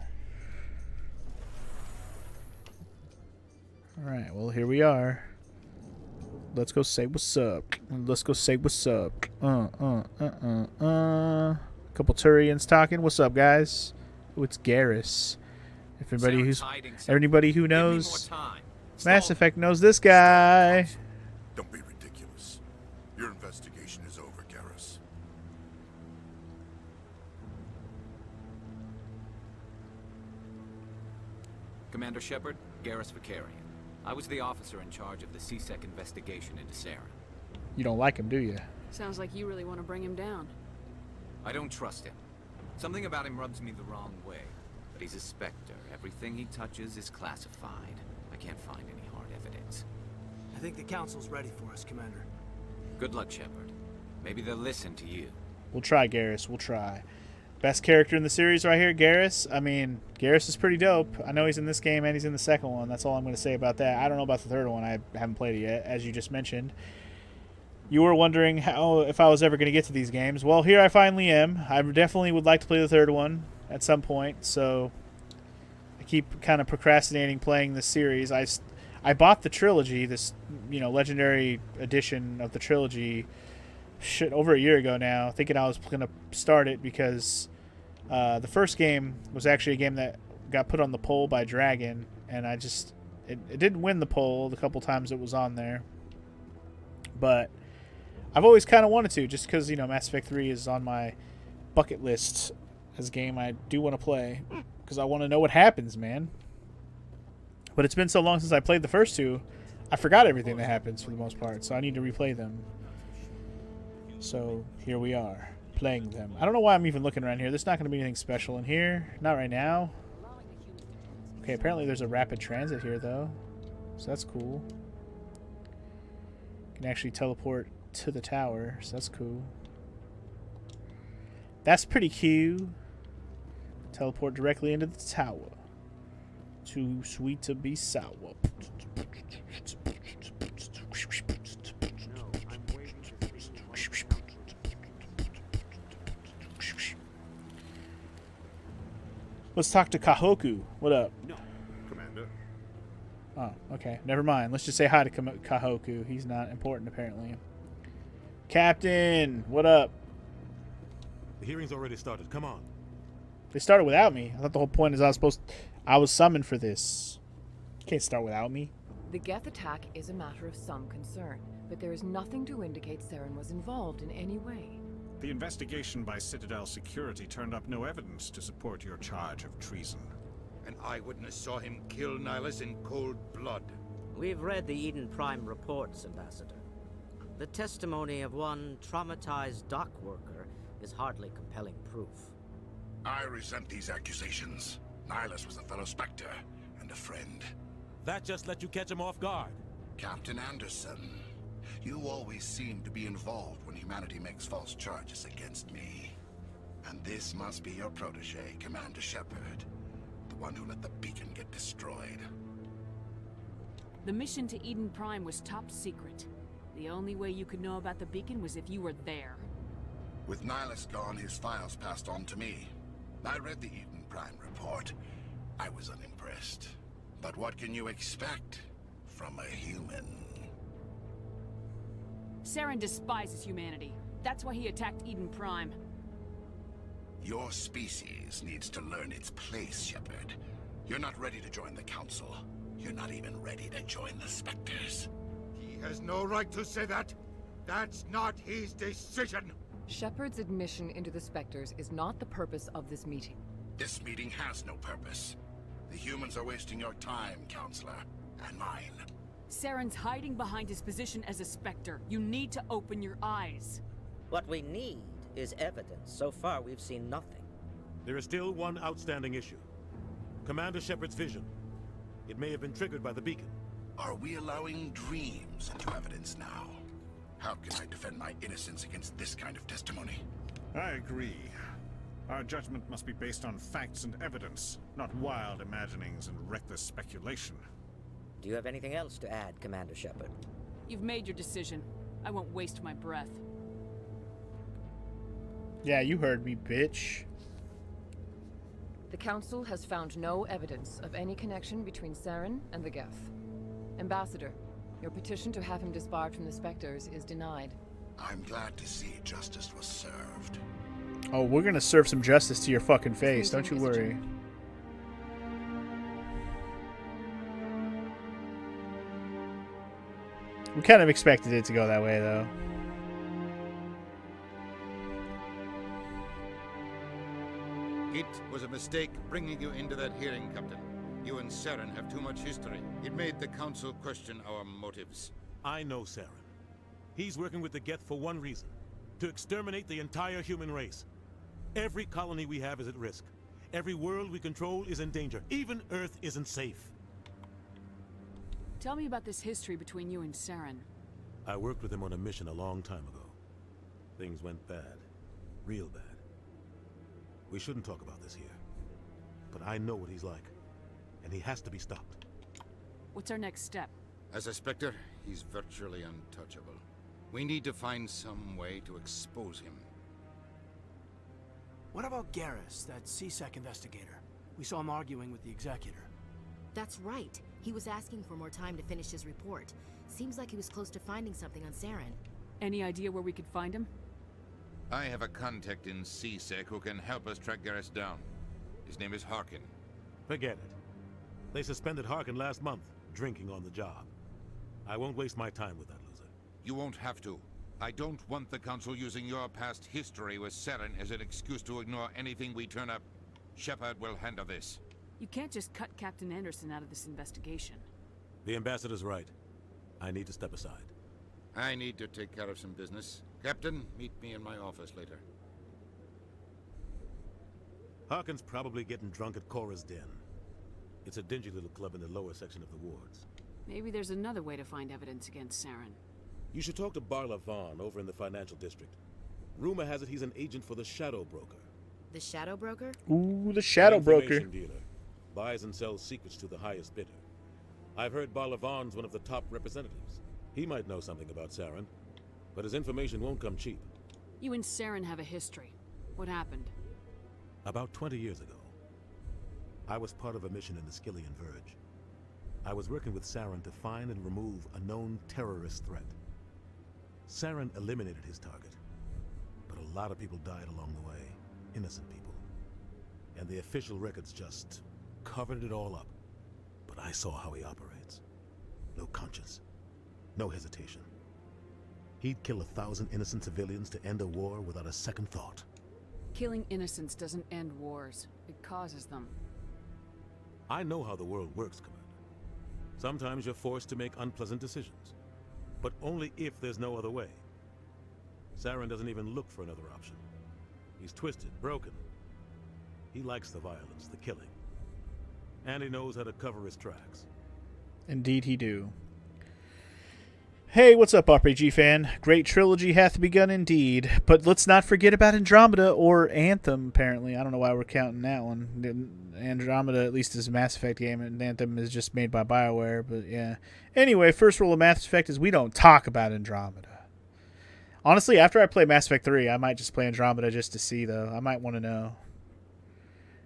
Alright, well, here we are. Let's go say what's up. Let's go say what's up. Couple Turians talking. What's up, guys? Oh, it's Garrus. If anybody who knows Mass Effect knows this guy. Don't be ridiculous. Your investigation is over, Garrus. Commander Shepard, Garrus Vakarian. I was the officer in charge of the CSEC investigation into Saren. You don't like him, do you? Sounds like you really want to bring him down. I don't trust him. Something about him rubs me the wrong way. But he's a Spectre. Everything he touches is classified. I can't find any hard evidence. I think the council's ready for us, Commander. Good luck, Shepard. Maybe they'll listen to you. We'll try, Garrus. We'll try. Best character in the series right here, Garrus. I mean, Garrus is pretty dope. I know he's in this game and he's in the second one. That's all I'm going to say about that. I don't know about the third one. I haven't played it yet, as you just mentioned. You were wondering if I was ever going to get to these games. Well, here I finally am. I definitely would like to play the third one at some point, so I keep kind of procrastinating playing this series. I bought the trilogy, this, legendary edition of the trilogy, over a year ago now, thinking I was going to start it because the first game was actually a game that got put on the poll by Dragon, and it didn't win the poll the couple times it was on there. But I've always kind of wanted to, just because, Mass Effect 3 is on my bucket list as a game I do want to play, because I want to know what happens, man. But it's been so long since I played the first two, I forgot everything that happens for the most part, so I need to replay them. So here we are, playing them. I don't know why I'm even looking around here. There's not going to be anything special in here. Not right now. Okay, apparently there's a rapid transit here, though. So that's cool. You can actually teleport to the tower, so that's cool. That's pretty cute. Teleport directly into the tower. Too sweet to be sour. Let's talk to Kahoku. What up? No, Commander. Oh, okay. Never mind. Let's just say hi to Kahoku. He's not important, apparently. Captain, what up? The hearing's already started. Come on. They started without me. I thought the whole point is I was summoned for this. You can't start without me. The Geth attack is a matter of some concern, but there is nothing to indicate Saren was involved in any way. The investigation by Citadel Security turned up no evidence to support your charge of treason. An eyewitness saw him kill Nihilus in cold blood. We've read the Eden Prime reports, Ambassador. The testimony of one traumatized dock worker is hardly compelling proof. I resent these accusations. Nihilus was a fellow Spectre and a friend. That just let you catch him off guard. Captain Anderson, you always seem to be involved when humanity makes false charges against me. And this must be your protege, Commander Shepard. The one who let the beacon get destroyed. The mission to Eden Prime was top secret. The only way you could know about the beacon was if you were there. With Nihilus gone, his files passed on to me. I read the Eden Prime report. I was unimpressed. But what can you expect from a human? Saren despises humanity. That's why he attacked Eden Prime. Your species needs to learn its place, Shepard. You're not ready to join the Council. You're not even ready to join the Spectres. He has no right to say that. That's not his decision. Shepard's admission into the Spectres is not the purpose of this meeting. This meeting has no purpose. The humans are wasting your time, Counselor, and mine. Saren's hiding behind his position as a Spectre. You need to open your eyes. What we need is evidence. So far, we've seen nothing. There is still one outstanding issue. Commander Shepard's vision. It may have been triggered by the beacon. Are we allowing dreams into evidence now? How can I defend my innocence against this kind of testimony? I agree. Our judgment must be based on facts and evidence, not wild imaginings and reckless speculation. Do you have anything else to add, Commander Shepard? You've made your decision. I won't waste my breath. Yeah, you heard me, bitch. The Council has found no evidence of any connection between Saren and the Geth. Ambassador, your petition to have him disbarred from the Spectres is denied. I'm glad to see justice was served. Oh, we're gonna serve some justice to your fucking face, don't you worry. We kind of expected it to go that way, though. It was a mistake bringing you into that hearing, Captain. You and Saren have too much history. It made the Council question our motives. I know Saren. He's working with the Geth for one reason. To exterminate the entire human race. Every colony we have is at risk. Every world we control is in danger. Even Earth isn't safe. Tell me about this history between you and Saren. I worked with him on a mission a long time ago. Things went bad. Real bad. We shouldn't talk about this here. But I know what he's like. And he has to be stopped. What's our next step? As a Spectre, he's virtually untouchable. We need to find some way to expose him. What about Garrus, that C-Sec investigator? We saw him arguing with the Executor. That's right. He was asking for more time to finish his report. Seems like he was close to finding something on Saren. Any idea where we could find him? I have a contact in C-Sec who can help us track Garrus down. His name is Harkin. Forget it. They suspended Harkin last month, drinking on the job. I won't waste my time with that loser. You won't have to. I don't want the Council using your past history with Saren as an excuse to ignore anything we turn up. Shepard will handle this. You can't just cut Captain Anderson out of this investigation. The Ambassador's right. I need to step aside. I need to take care of some business. Captain, meet me in my office later. Harkin's probably getting drunk at Cora's Den. It's a dingy little club in the lower section of the wards. Maybe there's another way to find evidence against Saren. You should talk to Barla Vaughn over in the financial district. Rumor has it he's an agent for the Shadow Broker. The Shadow Broker? Ooh, the Shadow Broker. Information dealer. Buys and sells secrets to the highest bidder. I've heard Balavan's one of the top representatives. He might know something about Saren, but his information won't come cheap. You and Saren have a history. What happened? About 20 years ago, I was part of a mission in the Skillian Verge. I was working with Saren to find and remove a known terrorist threat. Saren eliminated his target, but a lot of people died along the way. Innocent people. And the official records just covered it all up. But I saw how he operates. No conscience. No hesitation. He'd kill 1,000 innocent civilians to end a war without a second thought. Killing innocents doesn't end wars. It causes them. I know how the world works, Commander. Sometimes you're forced to make unpleasant decisions. But only if there's no other way. Saren doesn't even look for another option. He's twisted, broken. He likes the violence, the killing. And he knows how to cover his tracks. Indeed he do. Hey, what's up, RPG fan? Great trilogy hath begun indeed. But let's not forget about Andromeda, or Anthem, apparently. I don't know why we're counting that one. Andromeda, at least, is a Mass Effect game, and Anthem is just made by BioWare, but yeah. Anyway, first rule of Mass Effect is we don't talk about Andromeda. Honestly, after I play Mass Effect 3, I might just play Andromeda just to see, though. I might want to know.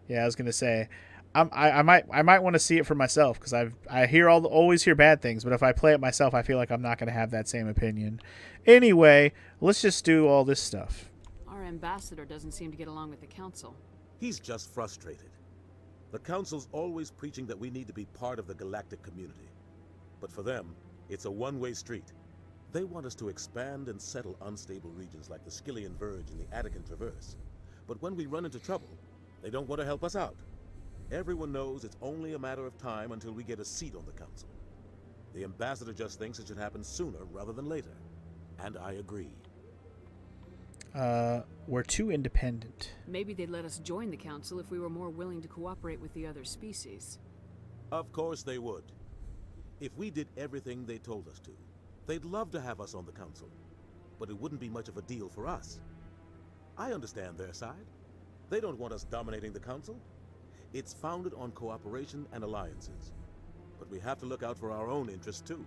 Yeah, I was going to say... I might want to see it for myself, because I always hear bad things, but if I play it myself, I feel like I'm not going to have that same opinion. Anyway, let's just do all this stuff. Our ambassador doesn't seem to get along with the council. He's just frustrated. The council's always preaching that we need to be part of the galactic community. But for them, it's a one-way street. They want us to expand and settle unstable regions like the Skillian Verge and the Attican Traverse. But when we run into trouble, they don't want to help us out. Everyone knows it's only a matter of time until we get a seat on the council. The ambassador just thinks it should happen sooner rather than later. And I agree. We're too independent. Maybe they'd let us join the council if we were more willing to cooperate with the other species. Of course they would. If we did everything they told us to, they'd love to have us on the council. But it wouldn't be much of a deal for us. I understand their side. They don't want us dominating the council. It's founded on cooperation and alliances. But we have to look out for our own interests, too.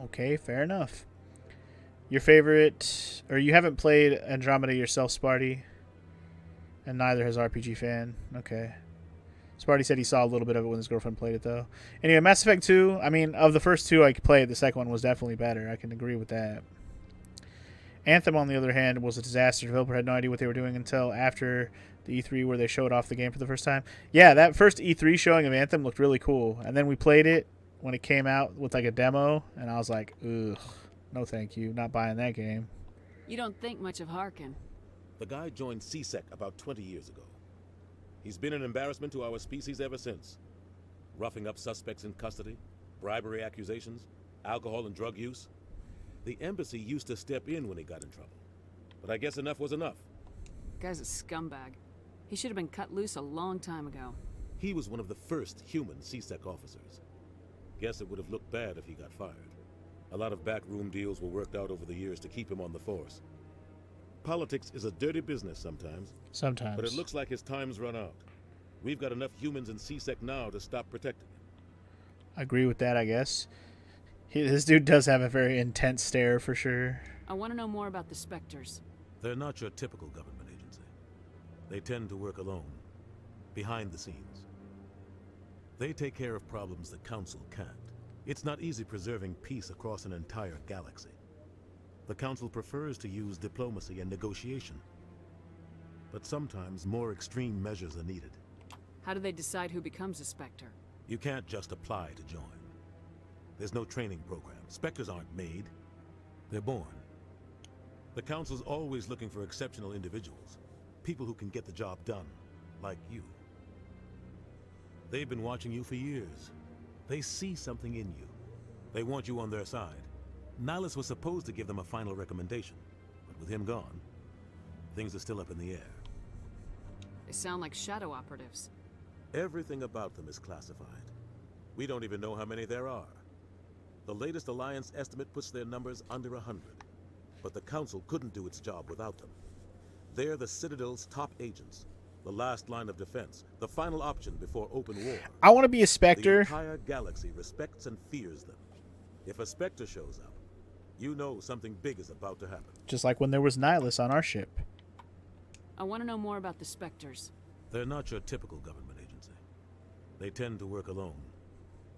Okay, fair enough. Your favorite... Or you haven't played Andromeda yourself, Sparty? And neither has RPG Fan. Okay. Sparty said he saw a little bit of it when his girlfriend played it, though. Anyway, Mass Effect 2, I mean, of the first two I played, the second one was definitely better. I can agree with that. Anthem, on the other hand, was a disaster. The developer had no idea what they were doing until after the E3 where they showed off the game for the first time. Yeah, that first E3 showing of Anthem looked really cool. And then we played it when it came out with like a demo, and I was like, ugh, no thank you, not buying that game. You don't think much of Harkin. The guy joined C-Sec about 20 years ago. He's been an embarrassment to our species ever since. Roughing up suspects in custody, bribery accusations, alcohol and drug use. The embassy used to step in when he got in trouble. But I guess enough was enough. Guy's a scumbag. He should have been cut loose a long time ago. He was one of the first human C-Sec officers. Guess it would have looked bad if he got fired. A lot of backroom deals were worked out over the years to keep him on the force. Politics is a dirty business sometimes. Sometimes. But it looks like his time's run out. We've got enough humans in C-Sec now to stop protecting him. I agree with that, I guess. This dude does have a very intense stare, for sure. I want to know more about the Spectres. They're not your typical government agency. They tend to work alone, behind the scenes. They take care of problems the Council can't. It's not easy preserving peace across an entire galaxy. The Council prefers to use diplomacy and negotiation. But sometimes more extreme measures are needed. How do they decide who becomes a Spectre? You can't just apply to join. There's no training program. Spectres aren't made. They're born. The Council's always looking for exceptional individuals. People who can get the job done, like you. They've been watching you for years. They see something in you. They want you on their side. Nihilus was supposed to give them a final recommendation, but with him gone, things are still up in the air. They sound like shadow operatives. Everything about them is classified. We don't even know how many there are. The latest Alliance estimate puts their numbers under 100. But the Council couldn't do its job without them. They're the Citadel's top agents. The last line of defense. The final option before open war. I want to be a Spectre. The entire galaxy respects and fears them. If a Spectre shows up, you know something big is about to happen. Just like when there was Nihilus on our ship. I want to know more about the Spectres. They're not your typical government agency. They tend to work alone,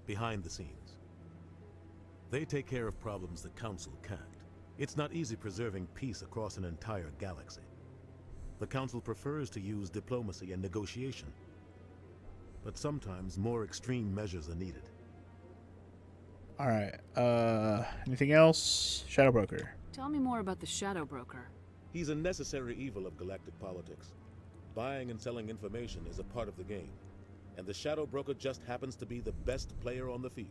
behind the scenes. They take care of problems the Council can't. It's not easy preserving peace across an entire galaxy. The Council prefers to use diplomacy and negotiation. But sometimes more extreme measures are needed. Alright, anything else? Shadow Broker. Tell me more about the Shadow Broker. He's a necessary evil of galactic politics. Buying and selling information is a part of the game. And the Shadow Broker just happens to be the best player on the field.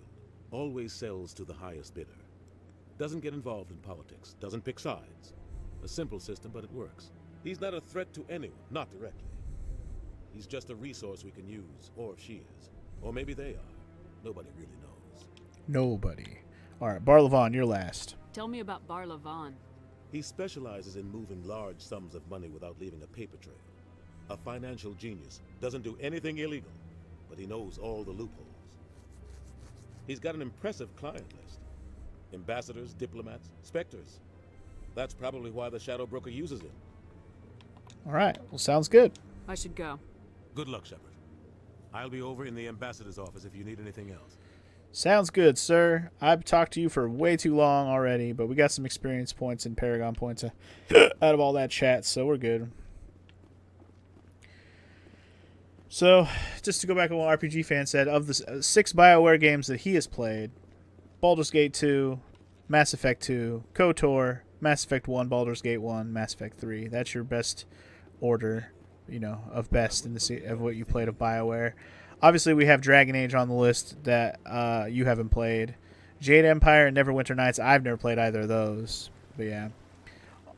Always sells to the highest bidder. Doesn't get involved in politics. Doesn't pick sides. A simple system, but it works. He's not a threat to anyone, not directly. He's just a resource we can use, or she is. Or maybe they are. Nobody really knows. Nobody. Alright, Barlavon, you're last. Tell me about Barlavon. He specializes in moving large sums of money without leaving a paper trail. A financial genius. Doesn't do anything illegal, but he knows all the loopholes. He's got an impressive client list. Ambassadors, diplomats, Spectres. That's probably why the Shadow Broker uses him. Alright, well, sounds good. I should go. Good luck, Shepard. I'll be over in the Ambassador's office if you need anything else. Sounds good, sir. I've talked to you for way too long already, but we got some experience points and Paragon points out of all that chat, so we're good. So, just to go back to what RPG Fan said, of the 6 BioWare games that he has played, Baldur's Gate 2, Mass Effect 2, KOTOR, Mass Effect 1, Baldur's Gate 1, Mass Effect 3. That's your best order, you know, of best in the of what you played of BioWare. Obviously, we have Dragon Age on the list that you haven't played. Jade Empire and Neverwinter Nights, I've never played either of those. But yeah.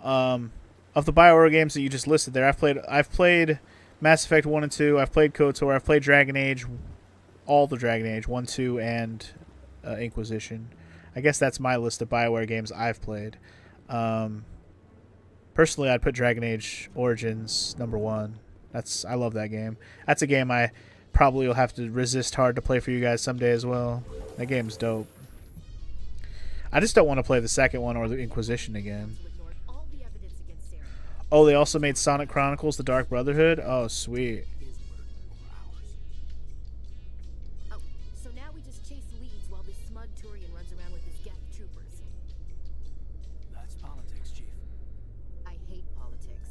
Of the BioWare games that you just listed there, I've played Mass Effect 1 and 2, I've played KOTOR, I've played Dragon Age, all the Dragon Age, 1, 2, and Inquisition. I guess that's my list of BioWare games I've played. Personally, I'd put Dragon Age Origins #1. I love that game. That's a game I probably will have to resist hard to play for you guys someday as well. That game's dope. I just don't want to play the second one or the Inquisition again. Oh, they also made Sonic Chronicles: The Dark Brotherhood? Oh, sweet. Oh, so now we just chase leads while this smug Turian runs around with his Geth troopers. That's politics, Chief. I hate politics.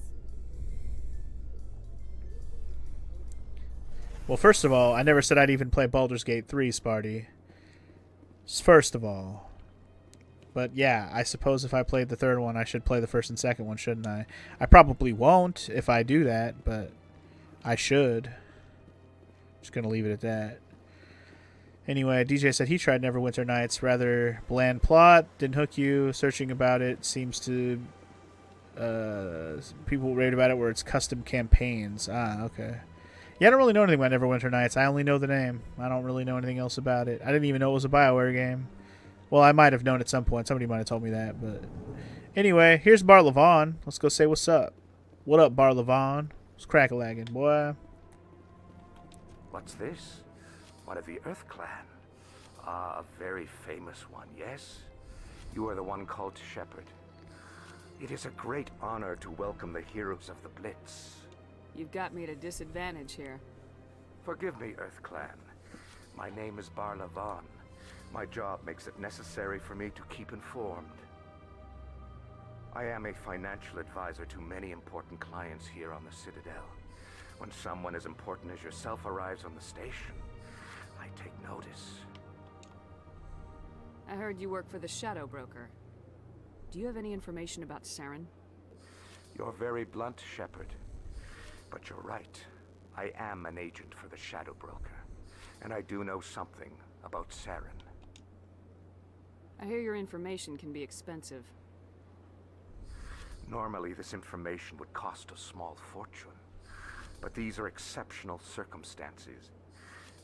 Well, first of all, I never said I'd even play Baldur's Gate 3, Sparty. First of all. But yeah, I suppose if I played the third one, I should play the first and second one, shouldn't I? I probably won't if I do that, but I should. Just gonna leave it at that. Anyway, DJ said he tried Neverwinter Nights. Rather bland plot, didn't hook you. Searching about it seems to... people rate about it where it's custom campaigns. Ah, okay. Yeah, I don't really know anything about Neverwinter Nights. I only know the name. I don't really know anything else about it. I didn't even know it was a BioWare game. Well, I might have known at some point. Somebody might have told me that, but... Anyway, here's Barlavon. Let's go say what's up. What up, Barlavon? It's crack-a-lagging, boy. What's this? One of the Earth Clan. Ah, a very famous one, yes? You are the one called Shepard. It is a great honor to welcome the heroes of the Blitz. You've got me at a disadvantage here. Forgive me, Earth Clan. My name is Barlavon. My job makes it necessary for me to keep informed. I am a financial advisor to many important clients here on the Citadel. When someone as important as yourself arrives on the station, I take notice. I heard you work for the Shadow Broker. Do you have any information about Saren? You're very blunt, Shepard. But you're right. I am an agent for the Shadow Broker. And I do know something about Saren. I hear your information can be expensive. Normally, this information would cost a small fortune. But these are exceptional circumstances.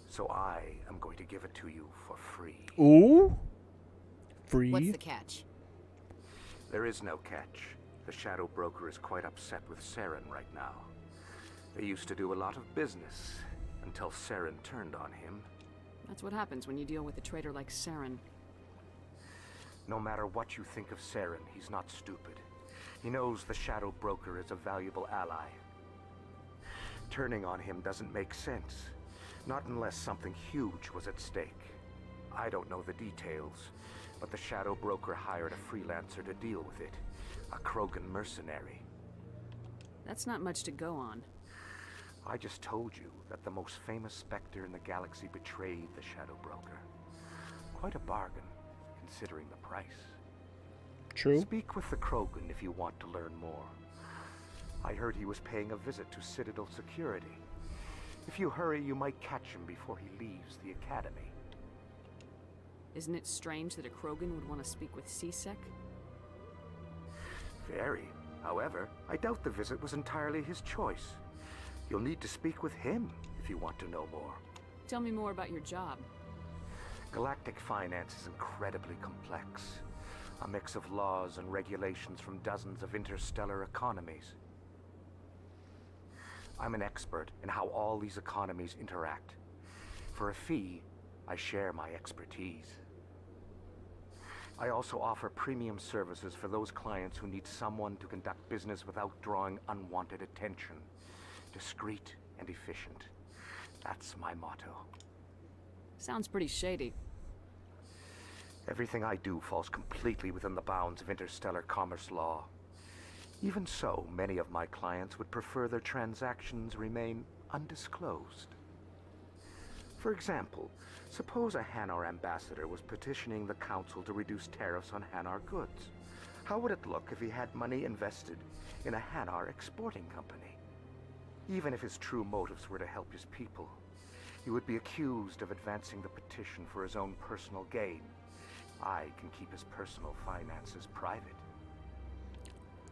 So I am going to give it to you for free. Ooh? Free? What's the catch? There is no catch. The Shadow Broker is quite upset with Saren right now. They used to do a lot of business, until Saren turned on him. That's what happens when you deal with a traitor like Saren. No matter what you think of Saren, he's not stupid. He knows the Shadow Broker is a valuable ally. Turning on him doesn't make sense. Not unless something huge was at stake. I don't know the details, but the Shadow Broker hired a freelancer to deal with it. A Krogan mercenary. That's not much to go on. I just told you that the most famous Spectre in the galaxy betrayed the Shadow Broker. Quite a bargain, considering the price. True. Speak with the Krogan if you want to learn more. I heard he was paying a visit to Citadel security. If you hurry, you might catch him before he leaves the Academy. Isn't it strange that a Krogan would want to speak with C-Sec? Very. However, I doubt the visit was entirely his choice. You'll need to speak with him if you want to know more. Tell me more about your job. Galactic finance is incredibly complex. A mix of laws and regulations from dozens of interstellar economies. I'm an expert in how all these economies interact. For a fee, I share my expertise. I also offer premium services for those clients who need someone to conduct business without drawing unwanted attention. Discreet and efficient. That's my motto. Sounds pretty shady. Everything I do falls completely within the bounds of interstellar commerce law. Even so, many of my clients would prefer their transactions remain undisclosed. For example, suppose a Hanar ambassador was petitioning the Council to reduce tariffs on Hanar goods. How would it look if he had money invested in a Hanar exporting company? Even if his true motives were to help his people, he would be accused of advancing the petition for his own personal gain. I can keep his personal finances private.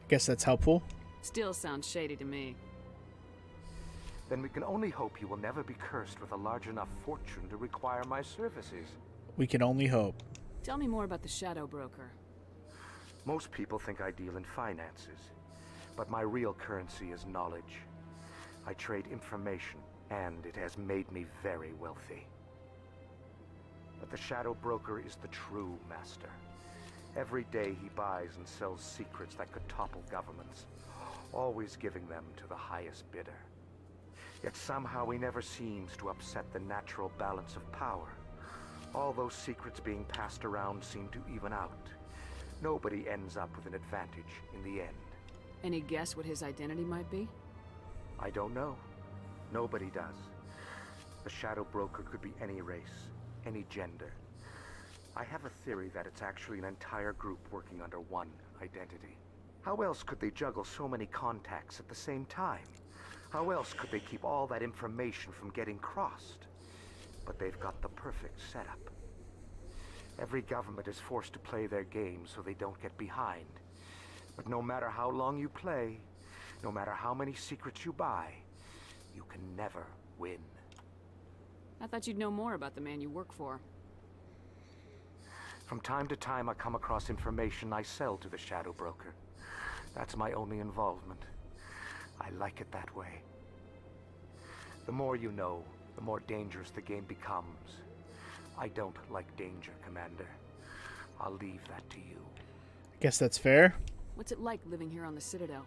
Guess that's helpful. Still sounds shady to me. Then we can only hope you will never be cursed with a large enough fortune to require my services. We can only hope. Tell me more about the Shadow Broker. Most people think I deal in finances, but my real currency is knowledge. I trade information, and it has made me very wealthy. But the Shadow Broker is the true master. Every day he buys and sells secrets that could topple governments, always giving them to the highest bidder. Yet somehow he never seems to upset the natural balance of power. All those secrets being passed around seem to even out. Nobody ends up with an advantage in the end. Any guess what his identity might be? I don't know. Nobody does. The Shadow Broker could be any race, any gender. I have a theory that it's actually an entire group working under one identity. How else could they juggle so many contacts at the same time? How else could they keep all that information from getting crossed? But they've got the perfect setup. Every government is forced to play their game so they don't get behind. But no matter how long you play, no matter how many secrets you buy, you can never win. I thought you'd know more about the man you work for. From time to time, I come across information I sell to the Shadow Broker. That's my only involvement. I like it that way. The more you know, the more dangerous the game becomes. I don't like danger, Commander. I'll leave that to you. Guess that's fair. What's it like living here on the Citadel?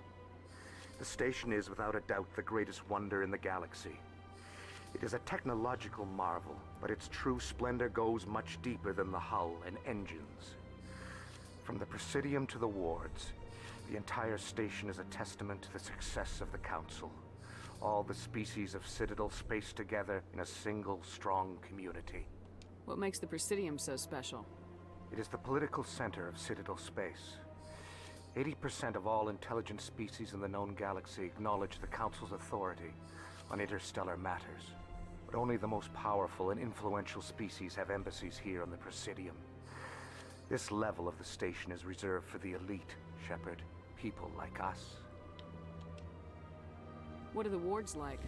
The station is, without a doubt, the greatest wonder in the galaxy. It is a technological marvel, but its true splendor goes much deeper than the hull and engines. From the Presidium to the wards, the entire station is a testament to the success of the Council. All the species of Citadel spaced together in a single, strong community. What makes the Presidium so special? It is the political center of Citadel space. 80% of all intelligent species in the known galaxy acknowledge the Council's authority on interstellar matters. But only the most powerful and influential species have embassies here on the Presidium. This level of the station is reserved for the elite, Shepard. People like us. What are the wards like?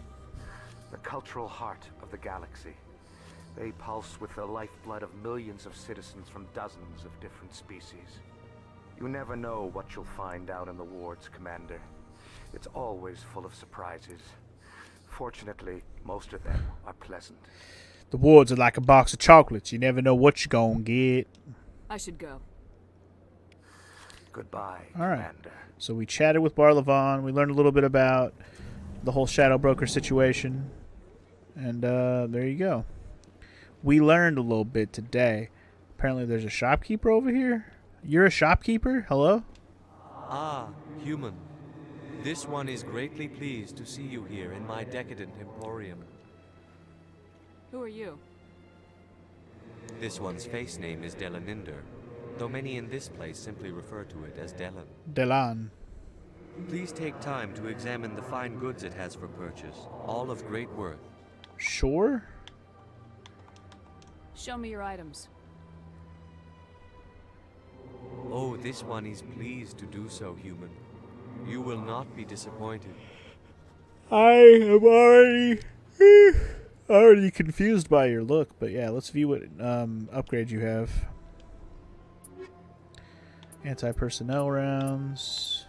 The cultural heart of the galaxy. They pulse with the lifeblood of millions of citizens from dozens of different species. You never know what you'll find out in the wards, Commander. It's always full of surprises. Fortunately, most of them are pleasant. The wards are like a box of chocolates. You never know what you're gonna get. I should go. Goodbye, All right. Commander. So we chatted with Barlavon. We learned a little bit about the whole Shadow Broker situation. And there you go. We learned a little bit today. Apparently there's a shopkeeper over here. You're a shopkeeper? Hello? Ah, human. This one is greatly pleased to see you here in my decadent emporium. Who are you? This one's face name is Delaninder, though many in this place simply refer to it as Delan. Delan. Please take time to examine the fine goods it has for purchase, all of great worth. Sure. Show me your items. Oh, this one is pleased to do so, human. You will not be disappointed. I am already confused by your look, but yeah, let's view what upgrade you have. Anti-personnel rounds.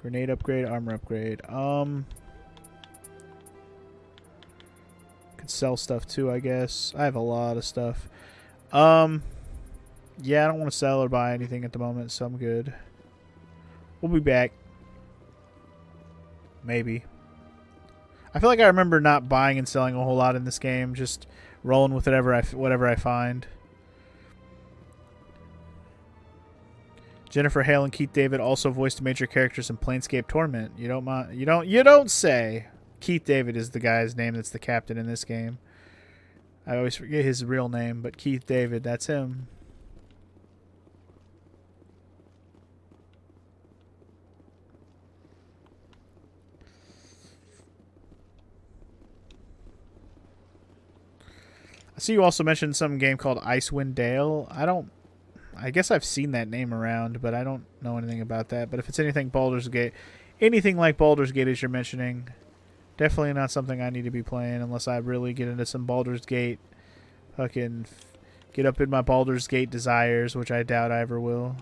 Grenade upgrade, armor upgrade. Could sell stuff too, I guess. I have a lot of stuff. Yeah, I don't want to sell or buy anything at the moment, so I'm good. We'll be back. Maybe. I feel like I remember not buying and selling a whole lot in this game, just rolling with whatever I find. Jennifer Hale and Keith David also voiced major characters in Planescape Torment. You don't say. Keith David is the guy's name that's the captain in this game. I always forget his real name, but Keith David, that's him. I see you also mentioned some game called Icewind Dale. I guess I've seen that name around, but I don't know anything about that. But if it's anything Baldur's Gate, anything like Baldur's Gate as you're mentioning, definitely not something I need to be playing unless I really get into some Baldur's Gate. Fucking get up in my Baldur's Gate desires, which I doubt I ever will.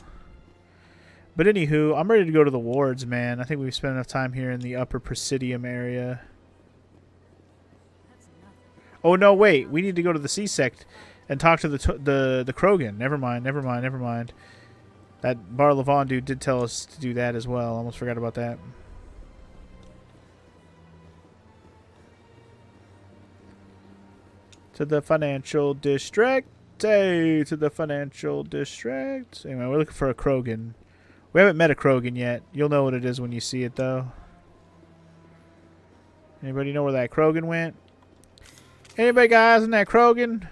But anywho, I'm ready to go to the wards, man. I think we've spent enough time here in the Upper Presidium area. Oh no, wait. We need to go to the C-Sect and talk to the Krogan. Never mind. That Barlavon dude did tell us to do that as well. Almost forgot about that. To the financial district. Hey, to the financial district. Anyway, we're looking for a Krogan. We haven't met a Krogan yet. You'll know what it is when you see it, though. Anybody know where that Krogan went? Anybody got eyes on that Krogan?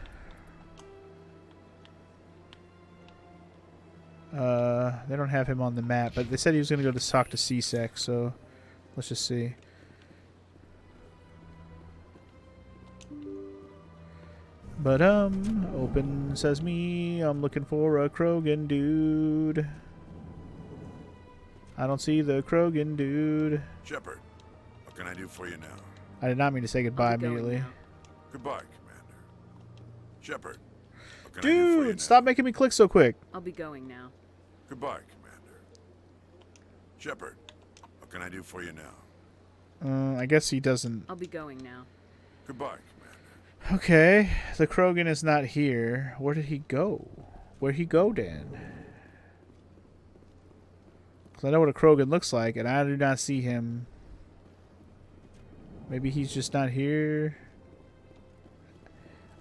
They don't have him on the map, but they said he was going to go to talk to C-Sec, so let's just see. But, open sesame, I'm looking for a Krogan dude. I don't see the Krogan dude. Shepard, what can I do for you now? I did not mean to say goodbye immediately. Goodbye, Commander. Shepard, what can I do for you Dude, now? stop making me click so quick. I'll be going now. Goodbye, Commander. Shepard, what can I do for you now? I guess he doesn't. I'll be going now. Goodbye. Okay, the Krogan is not here. Where did he go? Where'd he go, Dan? Because I know what a Krogan looks like, and I do not see him. Maybe he's just not here.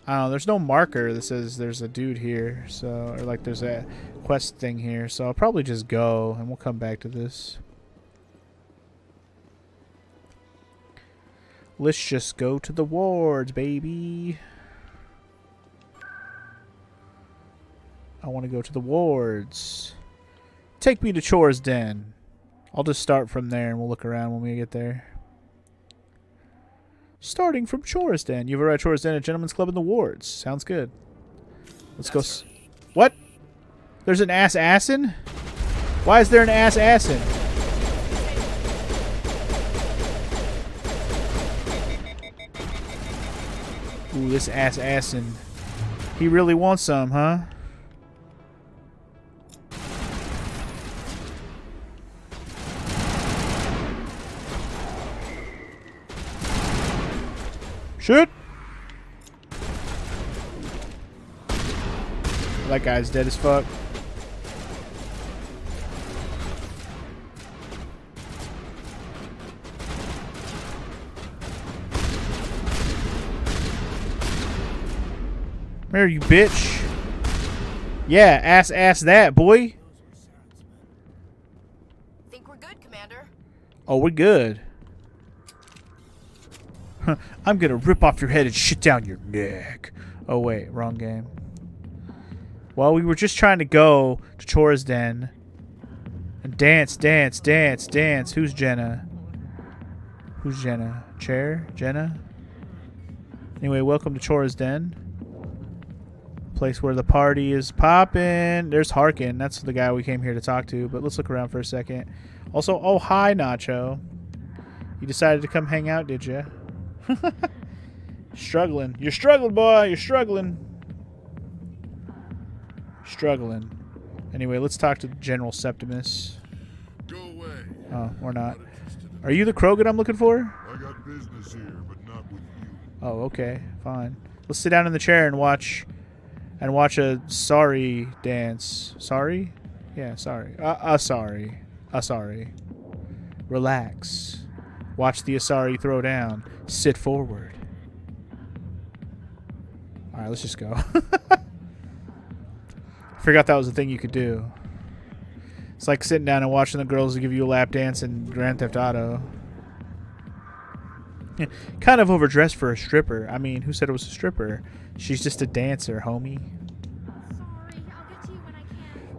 I don't know. There's no marker that says there's a dude here, so or like there's a quest thing here. So I'll probably just go, and we'll come back to this. Let's just go to the wards, baby. I want to go to the wards. Take me to Chor's Den. I'll just start from there and we'll look around when we get there. Starting from Chor's Den. You've arrived at Chor's Den, a gentleman's club in the wards. Sounds good. Let's go. What? There's an assassin? Why is there an assassin? Ooh, this assassin. He really wants some, huh? Shoot! That guy's dead as fuck. Where you bitch? Yeah, ass that, boy. Think we're good, Commander? Oh, we're good. I'm gonna rip off your head and shit down your neck. Oh wait, wrong game. Well, we were just trying to go to Chora's Den and dance. Who's Jenna? Who's Jenna? Chair? Jenna? Anyway, welcome to Chora's Den. Place where the party is popping. There's Harkin. That's the guy we came here to talk to. But let's look around for a second. Also, oh, hi, Nacho. You decided to come hang out, did you? Struggling. You're struggling, boy. You're struggling. Struggling. Anyway, let's talk to General Septimus. Go away. Oh, or not. Are you the Krogan I'm looking for? I got business here, but not with you. Oh, okay. Fine. Let's sit down in the chair and watch a sorry dance. Sorry? Yeah, sorry. Sorry. Sorry. Relax. Watch the Asari throw down. Sit forward. Alright, let's just go. Forgot that was a thing you could do. It's like sitting down and watching the girls give you a lap dance in Grand Theft Auto. Yeah, kind of overdressed for a stripper. I mean, who said it was a stripper? She's just a dancer, homie.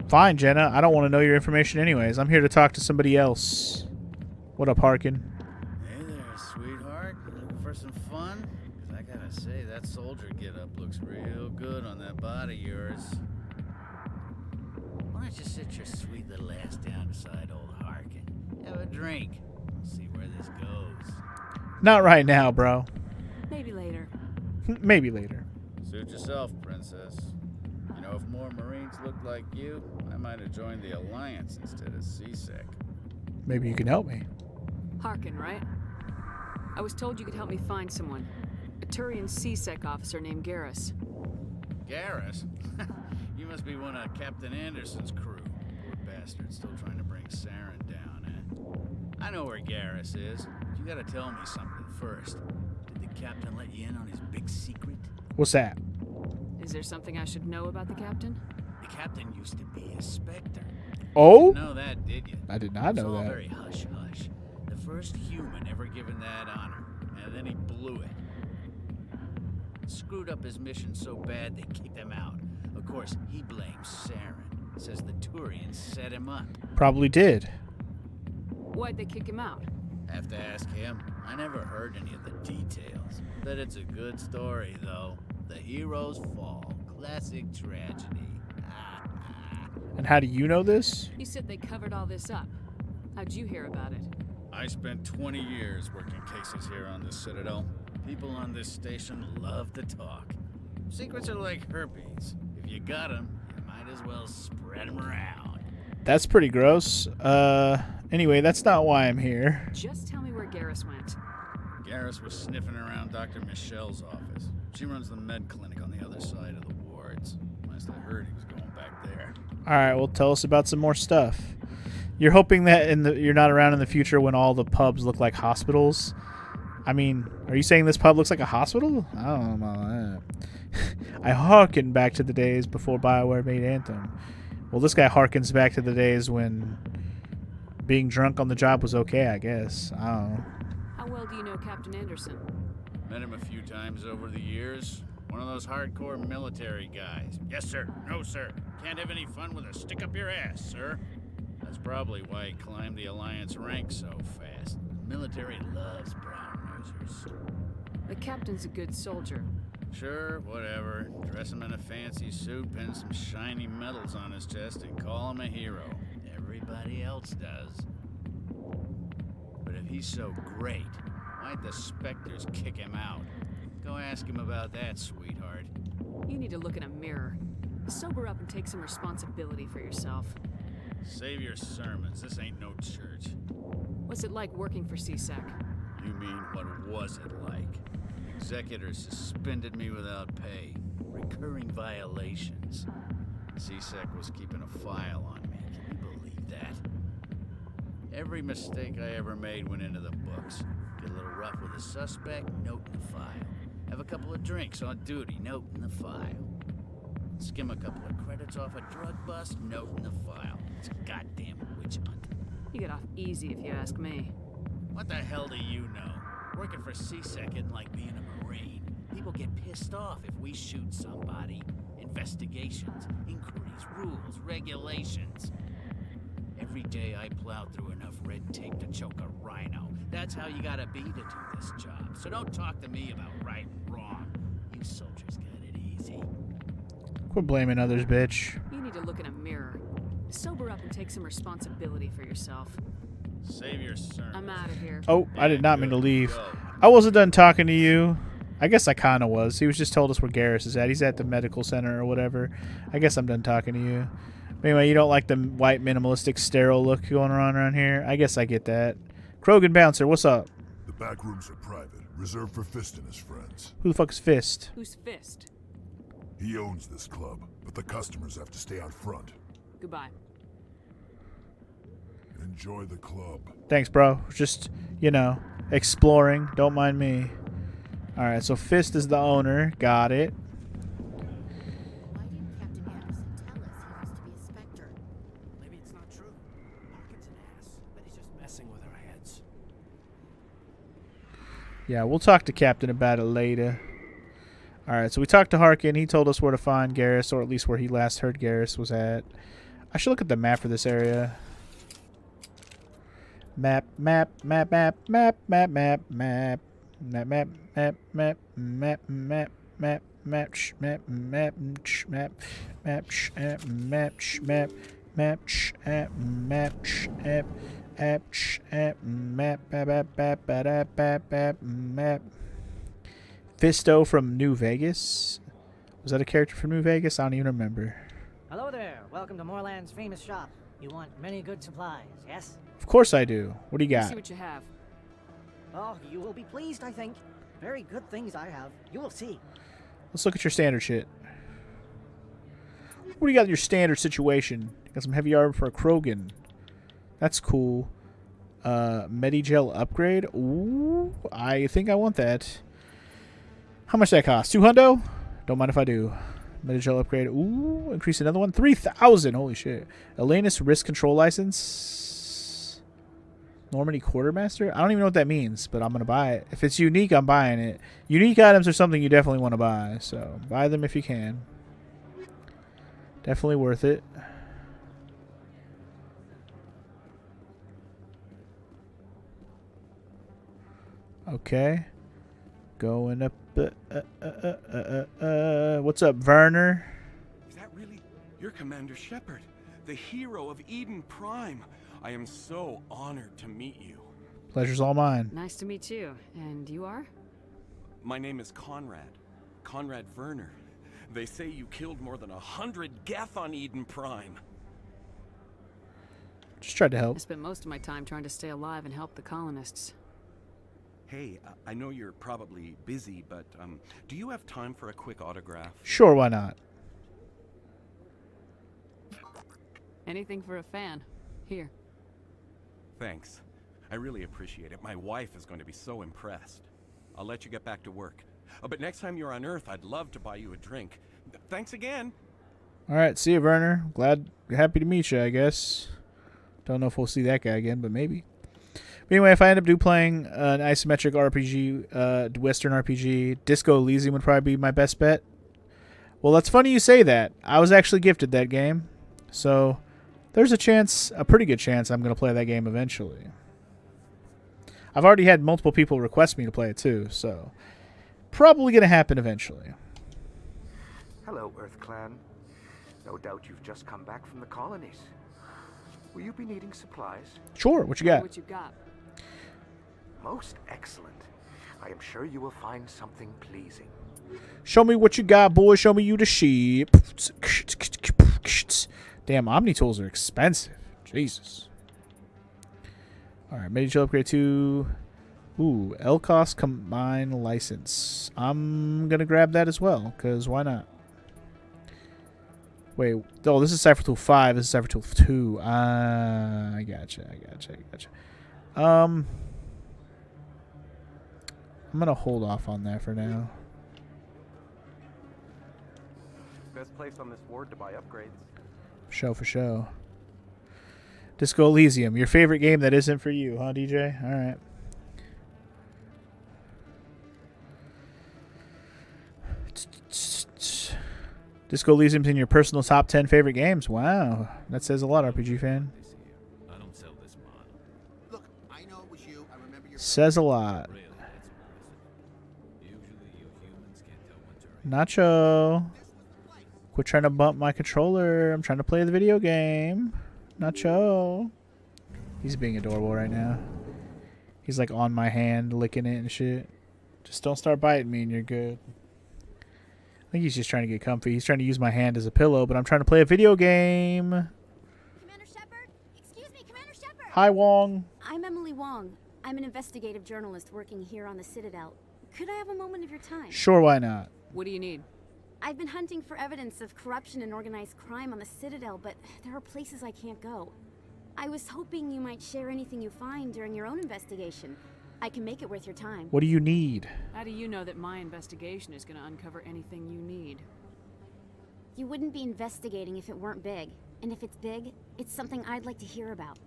Fine, Jenna. I don't want to know your information anyways. I'm here to talk to somebody else. What up, Harkin? Hey there, sweetheart. Looking for some fun? 'Cause I gotta say, that soldier get-up looks real good on that body of yours. Why don't you sit your sweet little ass down beside old Harkin? Have a drink. We'll see where this goes. Not right now, bro. Maybe later. Maybe later. Suit yourself, princess. You know, if more Marines looked like you, I might have joined the Alliance instead of CSEC. Maybe you can help me. Harkin, right? I was told you could help me find someone. A Turian CSEC officer named Garrus. Garrus? You must be one of Captain Anderson's crew. Poor bastard, still trying to bring Saren down, eh? I know where Garrus is. But you gotta tell me something first. Did the captain let you in on his big secret? What's that? Is there something I should know about the captain? The captain used to be a Spectre. Oh? You didn't know that, did you? I did not know It's all that. very hush-hush. The first human ever given that honor, and then he blew it. Screwed up his mission so bad they kicked him out. Of course, he blames Saren. Says the Turians set him up. Probably did. Why'd they kick him out? Have to ask him. I never heard any of the details. Bet it's a good story, though. The heroes fall. Classic tragedy. And how do you know this? You said they covered all this up. How'd you hear about it? I spent 20 years working cases here on the Citadel. People on this station love to talk. Secrets are like herpes. If you got them, you might as well spread them around. That's pretty gross. Anyway, that's not why I'm here. Just tell me where Garrus went. Garrus was sniffing around Dr. Michelle's office. She runs the med clinic on the other side of the wards. Last I heard, he was going back there. Alright, well, tell us about some more stuff. You're hoping that you're not around in the future when all the pubs look like hospitals? I mean, are you saying this pub looks like a hospital? I don't know about that. I harken back to the days before BioWare made Anthem. Well, this guy harkens back to the days when being drunk on the job was okay, I guess. I don't know. How well do you know Captain Anderson? Met him a few times over the years. One of those hardcore military guys. Yes, sir. No, sir. Can't have any fun with a stick up your ass, sir. That's probably why he climbed the Alliance ranks so fast. The military loves brown nosers. The captain's a good soldier. Sure, whatever. Dress him in a fancy suit, pin some shiny medals on his chest, and call him a hero. Everybody else does. But if he's so great, why'd the Spectres kick him out? Go ask him about that, sweetheart. You need to look in a mirror. Sober up and take some responsibility for yourself. Save your sermons. This ain't no church. What's it like working for CSEC? You mean, what was it like? executor suspended me without pay. Recurring violations. CSEC was keeping a file on me. Can you believe that? Every mistake I ever made went into the books. Get a little rough with a suspect, note in the file. Have a couple of drinks on duty, note in the file. Skim a couple of credits off a drug bust, note in the file. It's a goddamn witch hunt. You get off easy if you ask me. What the hell do you know? Working for CSEC isn't like being a Marine. People get pissed off if we shoot somebody. Investigations, inquiries, rules, regulations. Every day I plow through enough red tape to choke a rhino. That's how you gotta be to do this job. So don't talk to me about right and wrong. You soldiers got it easy. Quit blaming others, bitch. You need to look in a mirror. Sober up and take some responsibility for yourself. Save your sermon. I'm out of here. Oh, I did not mean to leave. I wasn't done talking to you. I guess I kind of was. He was just told us where Garrus is at. He's at the medical center or whatever. I guess I'm done talking to you. But anyway, you don't like the white minimalistic sterile look going on around here? I guess I get that. Krogan Bouncer, what's up? The back rooms are private, reserved for Fist and his friends. Who the fuck is Fist? Who's Fist? He owns this club, but the customers have to stay out front. Goodbye. Enjoy the club. Thanks, bro. Just, you know, exploring. Don't mind me. Alright, so Fist is the owner. Got it. Maybe it's not true. Harkin's an ass, but he's just messing with our heads. Yeah, we'll talk to Captain about it later. Alright, so we talked to Harkin. He told us where to find Garrus, or at least where he last heard Garrus was at. I should look at the map for this area. Map, map, map, map, map, map, map, map. Map, map, map, map, map, map, map, map, map, map, map, map, map, map, map, map, map. Fisto from New Vegas? Was that a character from New Vegas? I don't even remember. Hello there. Welcome to Moorland's famous shop. You want many good supplies, yes? Of course I do. What do you got? See what you have. Oh, you will be pleased, I think. Very good things I have. You will see. Let's look at your standard shit. What do you got in your standard situation? Got some heavy armor for a Krogan. That's cool. Medigel upgrade. Ooh, I think I want that. How much that cost? 200? Don't mind if I do. Medigel upgrade. Ooh, increase another one. 3,000. Holy shit. Elanus risk control license. Normandy Quartermaster? I don't even know what that means, but I'm going to buy it. If it's unique, I'm buying it. Unique items are something you definitely want to buy, so buy them if you can. Definitely worth it. Okay. Going up. What's up, Werner? Is that really? You're Commander Shepard, the hero of Eden Prime. I am so honored to meet you. Pleasure's all mine. Nice to meet you. And you are? My name is Conrad. Conrad Werner. They say you killed more than 100 Geth on Eden Prime. Just tried to help. I spent most of my time trying to stay alive and help the colonists. Hey, I know you're probably busy, but do you have time for a quick autograph? Sure, why not? Anything for a fan. Here. Thanks. I really appreciate it. My wife is going to be so impressed. I'll let you get back to work. But next time you're on Earth, I'd love to buy you a drink. Thanks again. All right, see you, Werner. Happy to meet you, I guess. Don't know if we'll see that guy again, but maybe. But anyway, if I end up playing an isometric RPG, Western RPG, Disco Elysium would probably be my best bet. Well, that's funny you say that. I was actually gifted that game, so there's a chance, a pretty good chance, I'm going to play that game eventually. I've already had multiple people request me to play it too, so probably going to happen eventually. Hello, Earth Clan. No doubt you've just come back from the colonies. Will you be needing supplies? Sure, what you got? What you got? Most excellent. I am sure you will find something pleasing. Show me what you got, boy. Show me you the sheep. Damn, Omni tools are expensive. Jesus. Alright, Medigel upgrade 2. Ooh, LCOS combined license. I'm gonna grab that as well, because why not? Wait, oh, this is Cypher Tool 5, this is Cypher Tool 2. I gotcha. I'm gonna hold off on that for now. Best place on this ward to buy upgrades. For show. Disco Elysium, your favorite game that isn't for you, huh, DJ? Alright. Disco Elysium's in your personal top 10 favorite games. Wow. That says a lot, RPG fan. I don't sell this mod. Look, I know it was you. I remember your Says a lot. Nacho. Quit trying to bump my controller. I'm trying to play the video game. Nacho. He's being adorable right now. He's like on my hand, licking it and shit. Just don't start biting me and you're good. I think he's just trying to get comfy. He's trying to use my hand as a pillow, but I'm trying to play a video game. Commander Shepard? Excuse me, Commander Shepard! Hi, Wong. I'm Emily Wong. I'm an investigative journalist working here on the Citadel. Could I have a moment of your time? Sure, why not? What do you need? I've been hunting for evidence of corruption and organized crime on the Citadel, but there are places I can't go. I was hoping you might share anything you find during your own investigation. I can make it worth your time. What do you need? How do you know that my investigation is going to uncover anything you need? You wouldn't be investigating if it weren't big. And if it's big, it's something I'd like to hear about.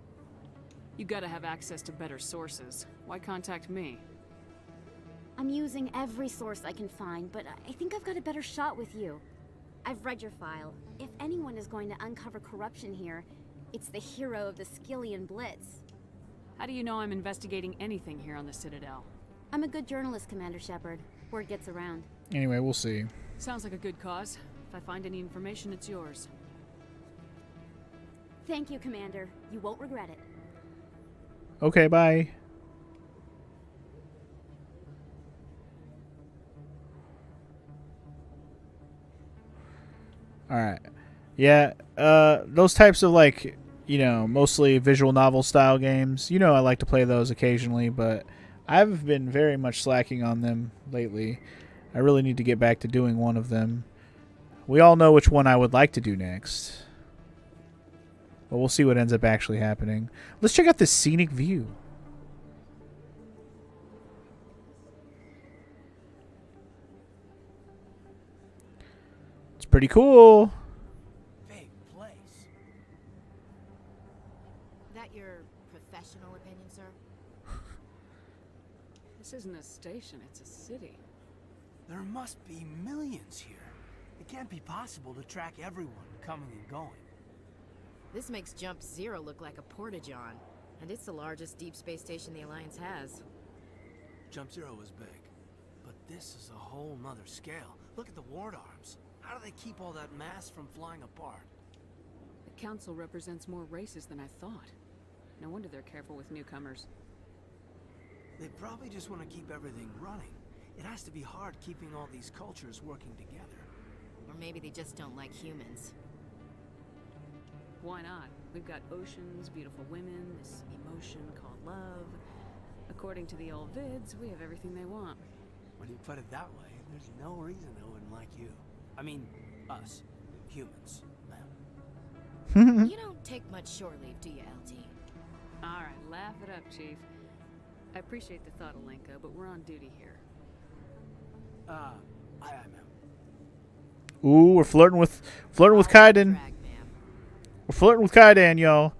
You gotta have access to better sources. Why contact me? I'm using every source I can find, but I think I've got a better shot with you. I've read your file. If anyone is going to uncover corruption here, it's the hero of the Skillian Blitz. How do you know I'm investigating anything here on the Citadel? I'm a good journalist, Commander Shepard. Word gets around. Anyway, we'll see. Sounds like a good cause. If I find any information, it's yours. Thank you, Commander. You won't regret it. Okay, bye. Alright. Yeah, those types of, like, you know, mostly visual novel style games, you know, I like to play those occasionally, but I've been very much slacking on them lately. I really need to get back to doing one of them. We all know which one I would like to do next. But we'll see what ends up actually happening. Let's check out this scenic view. It's pretty cool. Big place. That your professional opinion, sir? This isn't a station, it's a city. There must be millions here. It can't be possible to track everyone coming and going. This makes Jump Zero look like a porta-john, and it's the largest deep space station the Alliance has. Jump Zero was big, but this is a whole nother scale. Look at the ward arms. How do they keep all that mass from flying apart? The Council represents more races than I thought. No wonder they're careful with newcomers. They probably just want to keep everything running. It has to be hard keeping all these cultures working together. Or maybe they just don't like humans. Why not? We've got oceans, beautiful women, this emotion called love. According to the old vids, we have everything they want. When you put it that way, there's no reason they wouldn't like you. I mean, us. Humans. You don't take much shore leave, do you, LT? Alright, laugh it up, Chief. I appreciate the thought, Alenka, but we're on duty here. Aye, ma'am. Ooh, we're flirting with Kaiden. We're flirting with Kaidan, y'all.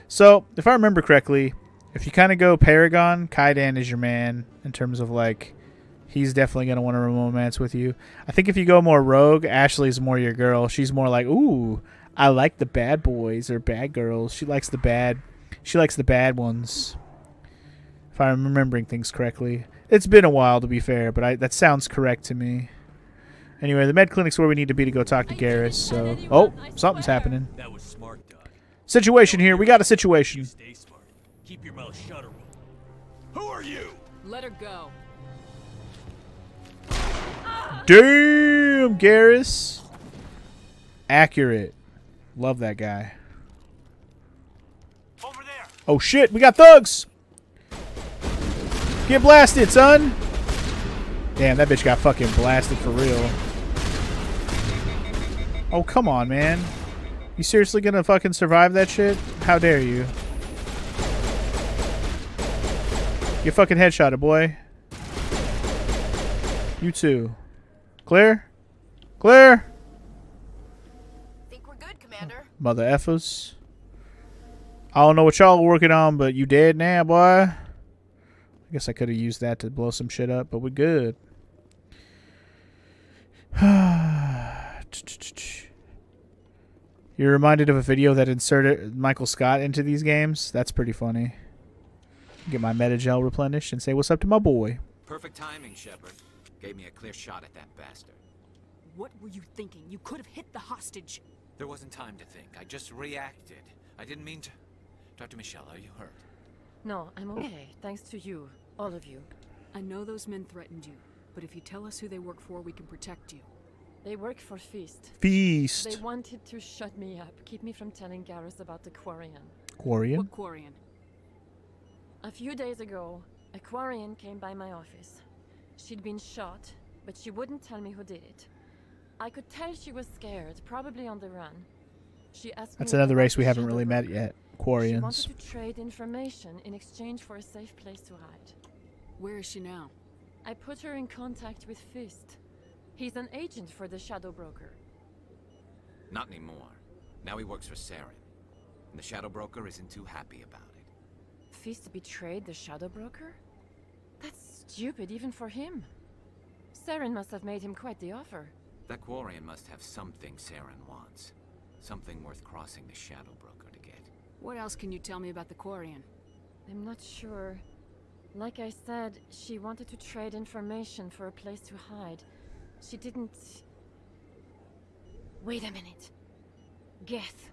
So, if I remember correctly, if you kind of go Paragon, Kaidan is your man in terms of, like, he's definitely going to want to romance with you. I think if you go more Rogue, Ashley's more your girl. She's more like, ooh, I like the bad boys or bad girls. She likes the bad ones. If I'm remembering things correctly. It's been a while, to be fair, but that sounds correct to me. Anyway, the med clinic's where we need to be to go talk to Garrus, so... Oh, something's happening. That was smart, Doug. Situation here. We got a situation. Stay smart. Keep your mouth shut, or who are you? Let her go. Damn, Garrus. Accurate. Love that guy. Over there. Oh, shit. We got thugs. Get blasted, son! Damn, that bitch got fucking blasted for real. Oh, come on, man. You seriously gonna fucking survive that shit? How dare you? You fucking headshotted, boy. You too. Clear? Clear? Think we're good, Commander. Mother effers. I don't know what y'all are working on, but you dead now, boy. I guess I could have used that to blow some shit up, but we're good. You're reminded of a video that inserted Michael Scott into these games? That's pretty funny. Get my Metagel replenished and say what's up to my boy. Perfect timing, Shepard. Gave me a clear shot at that bastard. What were you thinking? You could have hit the hostage. There wasn't time to think. I just reacted. I didn't mean to... Dr. Michelle, are you hurt? No, I'm okay. Thanks to you. All of you. I know those men threatened you, but if you tell us who they work for, we can protect you. They work for Feast. Feast. They wanted to shut me up, keep me from telling Garrus about the Quarian. Quarian? What Quarian? A few days ago, a Quarian came by my office. She'd been shot, but she wouldn't tell me who did it. I could tell she was scared, probably on the run. She asked That's me another about race we the haven't Shadow really met Broker. yet. She Quarians. wanted to trade information in exchange for a safe place to hide. Where is she now? I put her in contact with Fist. He's an agent for the Shadow Broker. Not anymore. Now he works for Saren. And the Shadow Broker isn't too happy about it. Fist betrayed the Shadow Broker? That's stupid even for him. Saren must have made him quite the offer. That Quarian must have something Saren wants. Something worth crossing the Shadow Broker to get. What else can you tell me about the Quarian? I'm not sure. Like I said, she wanted to trade information for a place to hide. She didn't... Wait a minute. Geth.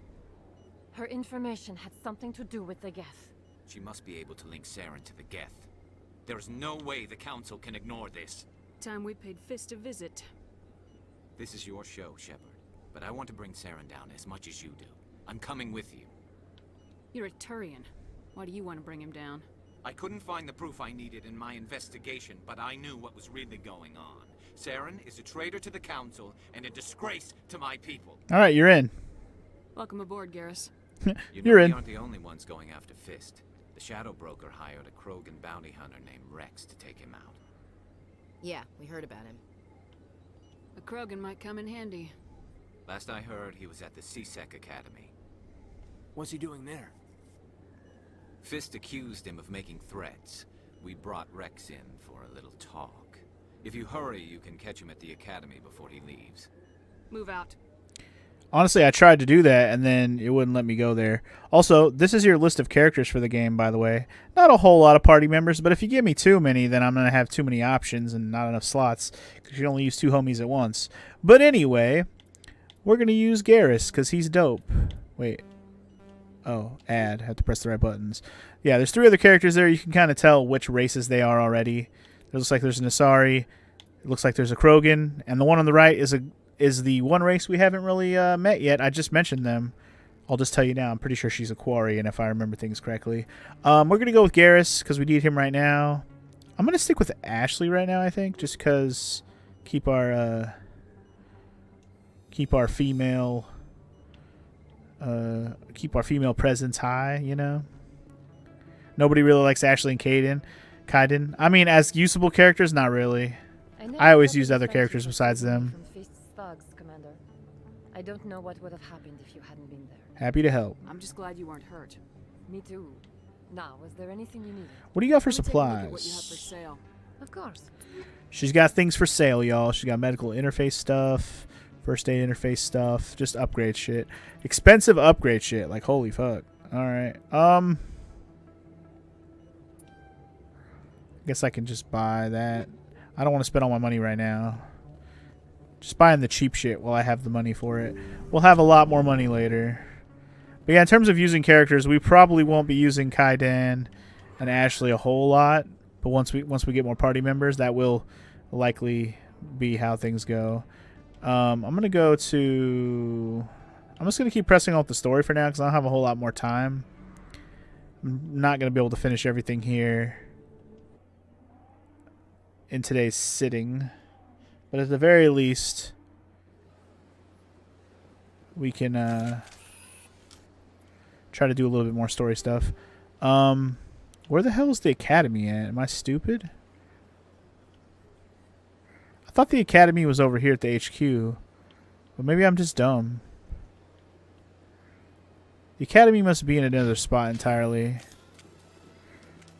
Her information had something to do with the Geth. She must be able to link Saren to the Geth. There is no way the Council can ignore this. Time we paid Fist a visit. This is your show, Shepard. But I want to bring Saren down as much as you do. I'm coming with you. You're a Turian. Why do you want to bring him down? I couldn't find the proof I needed in my investigation, but I knew what was really going on. Saren is a traitor to the Council and a disgrace to my people. All right, you're in. Welcome aboard, Garrus. You're in. We aren't the only ones going after Fist. The Shadow Broker hired a Krogan bounty hunter named Rex to take him out. Yeah, we heard about him. A Krogan might come in handy. Last I heard, he was at the CSEC Academy. What's he doing there? Fist accused him of making threats. We brought Rex in for a little talk. If you hurry, you can catch him at the Academy before he leaves. Move out. Honestly, I tried to do that, and then it wouldn't let me go there. Also, this is your list of characters for the game, by the way. Not a whole lot of party members, but if you give me too many, then I'm going to have too many options and not enough slots, because you can only use 2 homies at once. But anyway, we're going to use Garrus, because he's dope. Wait. Oh, add. Have to press the right buttons. Yeah, there's 3 other characters there. You can kind of tell which races they are already. It looks like there's an Asari. It looks like there's a Krogan. And the one on the right is the one race we haven't really met yet. I just mentioned them. I'll just tell you now. I'm pretty sure she's a Quarian, if I remember things correctly. We're going to go with Garrus because we need him right now. I'm going to stick with Ashley right now, I think, just because keep our female presence high, you know. Nobody really likes Ashley and Kaiden. I mean, as usable characters, not really. I always use other characters besides them. From Fist's thugs, Commander. I don't know what would have happened if you hadn't been there. Happy to help. I'm just glad you weren't hurt. Me too. Now, was there anything you needed? What do you got for Let me take a look at what supplies? you have for sale. Of course. She's got things for sale, y'all. She's got medical interface stuff, first aid interface stuff, just upgrade shit. Expensive upgrade shit. Like, holy fuck. All right. Guess I can just buy that. I don't want to spend all my money right now. Just buying the cheap shit while I have the money for it. We'll have a lot more money later. But yeah, in terms of using characters, we probably won't be using Kaiden and Ashley a whole lot. But once we get more party members, that will likely be how things go. I'm gonna go to. I'm just gonna keep pressing out the story for now because I don't have a whole lot more time. I'm not gonna be able to finish everything here. in today's sitting. But at the very least, we can try to do a little bit more story stuff. Where the hell is the academy at? Am I stupid? I thought the academy was over here at the HQ. But maybe I'm just dumb. The academy must be in another spot entirely.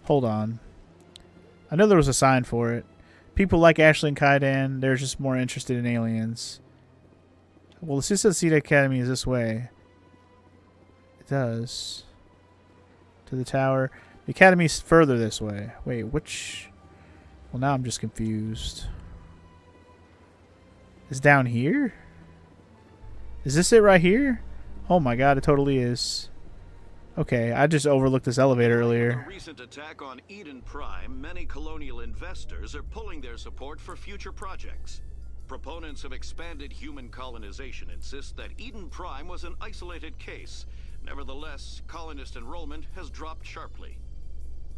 Hold on. I know there was a sign for it. People like Ashley and Kaidan, they're just more interested in aliens. Well, the Cecil Academy is this way. It does. To the tower. The academy's further this way. Wait, which... Well, now I'm just confused. It's down here? Is this it right here? Oh my god, it totally is. Okay, I just overlooked this elevator earlier. A recent attack on Eden Prime, many colonial investors are pulling their support for future projects. Proponents of expanded human colonization insist that Eden Prime was an isolated case. Nevertheless, colonist enrollment has dropped sharply.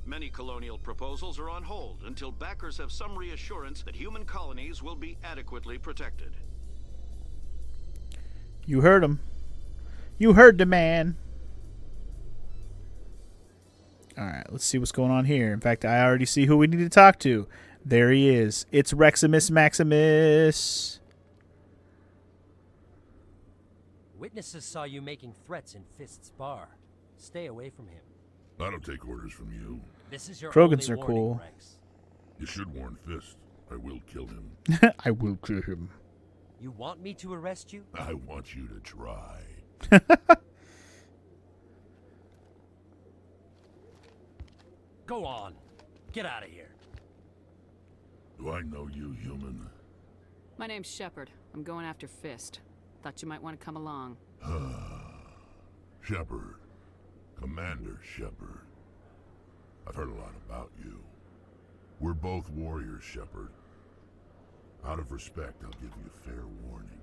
Many colonial proposals are on hold until backers have some reassurance that human colonies will be adequately protected. You heard him. You heard the man. Alright, let's see what's going on here. In fact, I already see who we need to talk to. There he is. It's Reximus Maximus. Witnesses saw you making threats in Fist's bar. Stay away from him. I don't take orders from you. This is your Krogans only are warning, cool. Rex. You should warn Fist. I will kill him. I will kill him. You want me to arrest you? I want you to try. Go on. Get out of here. Do I know you, human? My name's Shepard. I'm going after Fist. Thought you might want to come along. Shepard. Commander Shepard. I've heard a lot about you. We're both warriors, Shepard. Out of respect, I'll give you fair warning.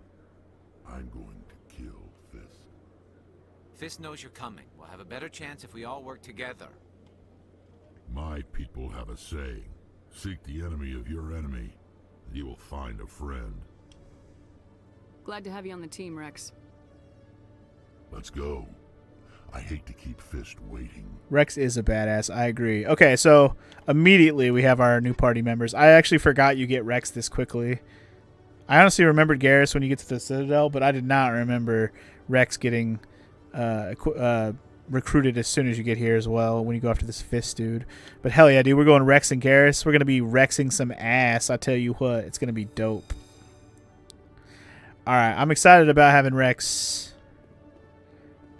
I'm going to kill Fist. Fist knows you're coming. We'll have a better chance if we all work together. My people have a saying. Seek the enemy of your enemy, and you will find a friend. Glad to have you on the team, Rex. Let's go. I hate to keep Fist waiting. Rex is a badass. I agree. Okay, so immediately we have our new party members. I actually forgot you get Rex this quickly. I honestly remembered Garrus when you get to the Citadel, but I did not remember Rex getting recruited as soon as you get here as well when you go after this Fist dude. But hell yeah, dude, we're going Rex and Garrus. We're going to be Rexing some ass. I tell you what, it's going to be dope. Alright, I'm excited about having Rex.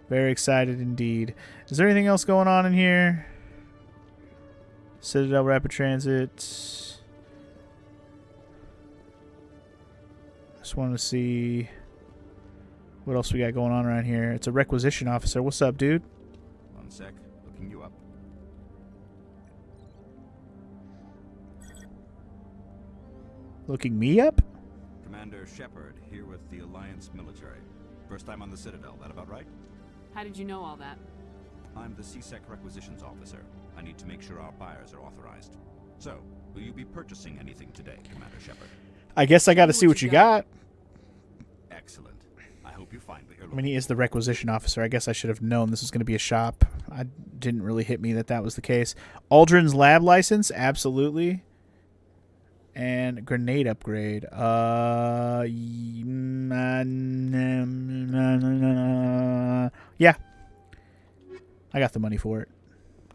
Very excited indeed. Is there anything else going on in here? Citadel Rapid Transit. Just want to see what else we got going on around here. It's a requisition officer. What's up, dude? One sec. Looking you up. Looking me up? Commander Shepard, here with the Alliance military. First time on the Citadel, that about right? How did you know all that? I'm the CSEC requisitions officer. I need to make sure our buyers are authorized. So, will you be purchasing anything today, Commander Shepard? I guess I got to see what you got. Excellent. I hope you find what you're I mean, he is the requisition officer. I guess I should have known this was going to be a shop. I didn't really hit me that was the case. Aldrin's lab license, absolutely. And grenade upgrade. Yeah. I got the money for it.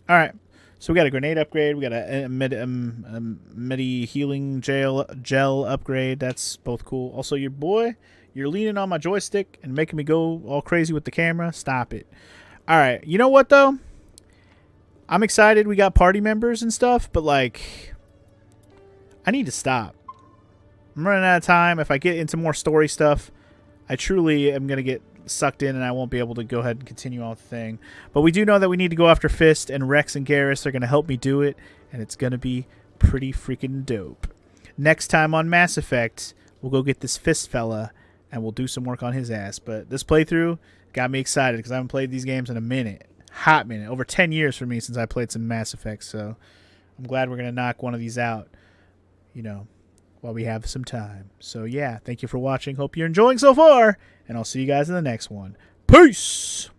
All right. So we got a grenade upgrade. We got a medi healing gel upgrade. That's both cool. Also, your boy, you're leaning on my joystick and making me go all crazy with the camera. Stop it. All right. You know what, though? I'm excited we got party members and stuff, but, like, I need to stop. I'm running out of time. If I get into more story stuff, I truly am going to get sucked in and I won't be able to go ahead and continue on with the thing. But we do know that we need to go after Fist, and Rex and Garrus are going to help me do it, and it's going to be pretty freaking dope. Next time on Mass Effect, we'll go get this Fist fella, and we'll do some work on his ass. But this playthrough got me excited because I haven't played these games in a minute. Hot minute. Over 10 years for me since I played some Mass Effect, so I'm glad we're going to knock one of these out. you know, while we have some time. So yeah, thank you for watching. Hope you're enjoying so far, and I'll see you guys in the next one. Peace!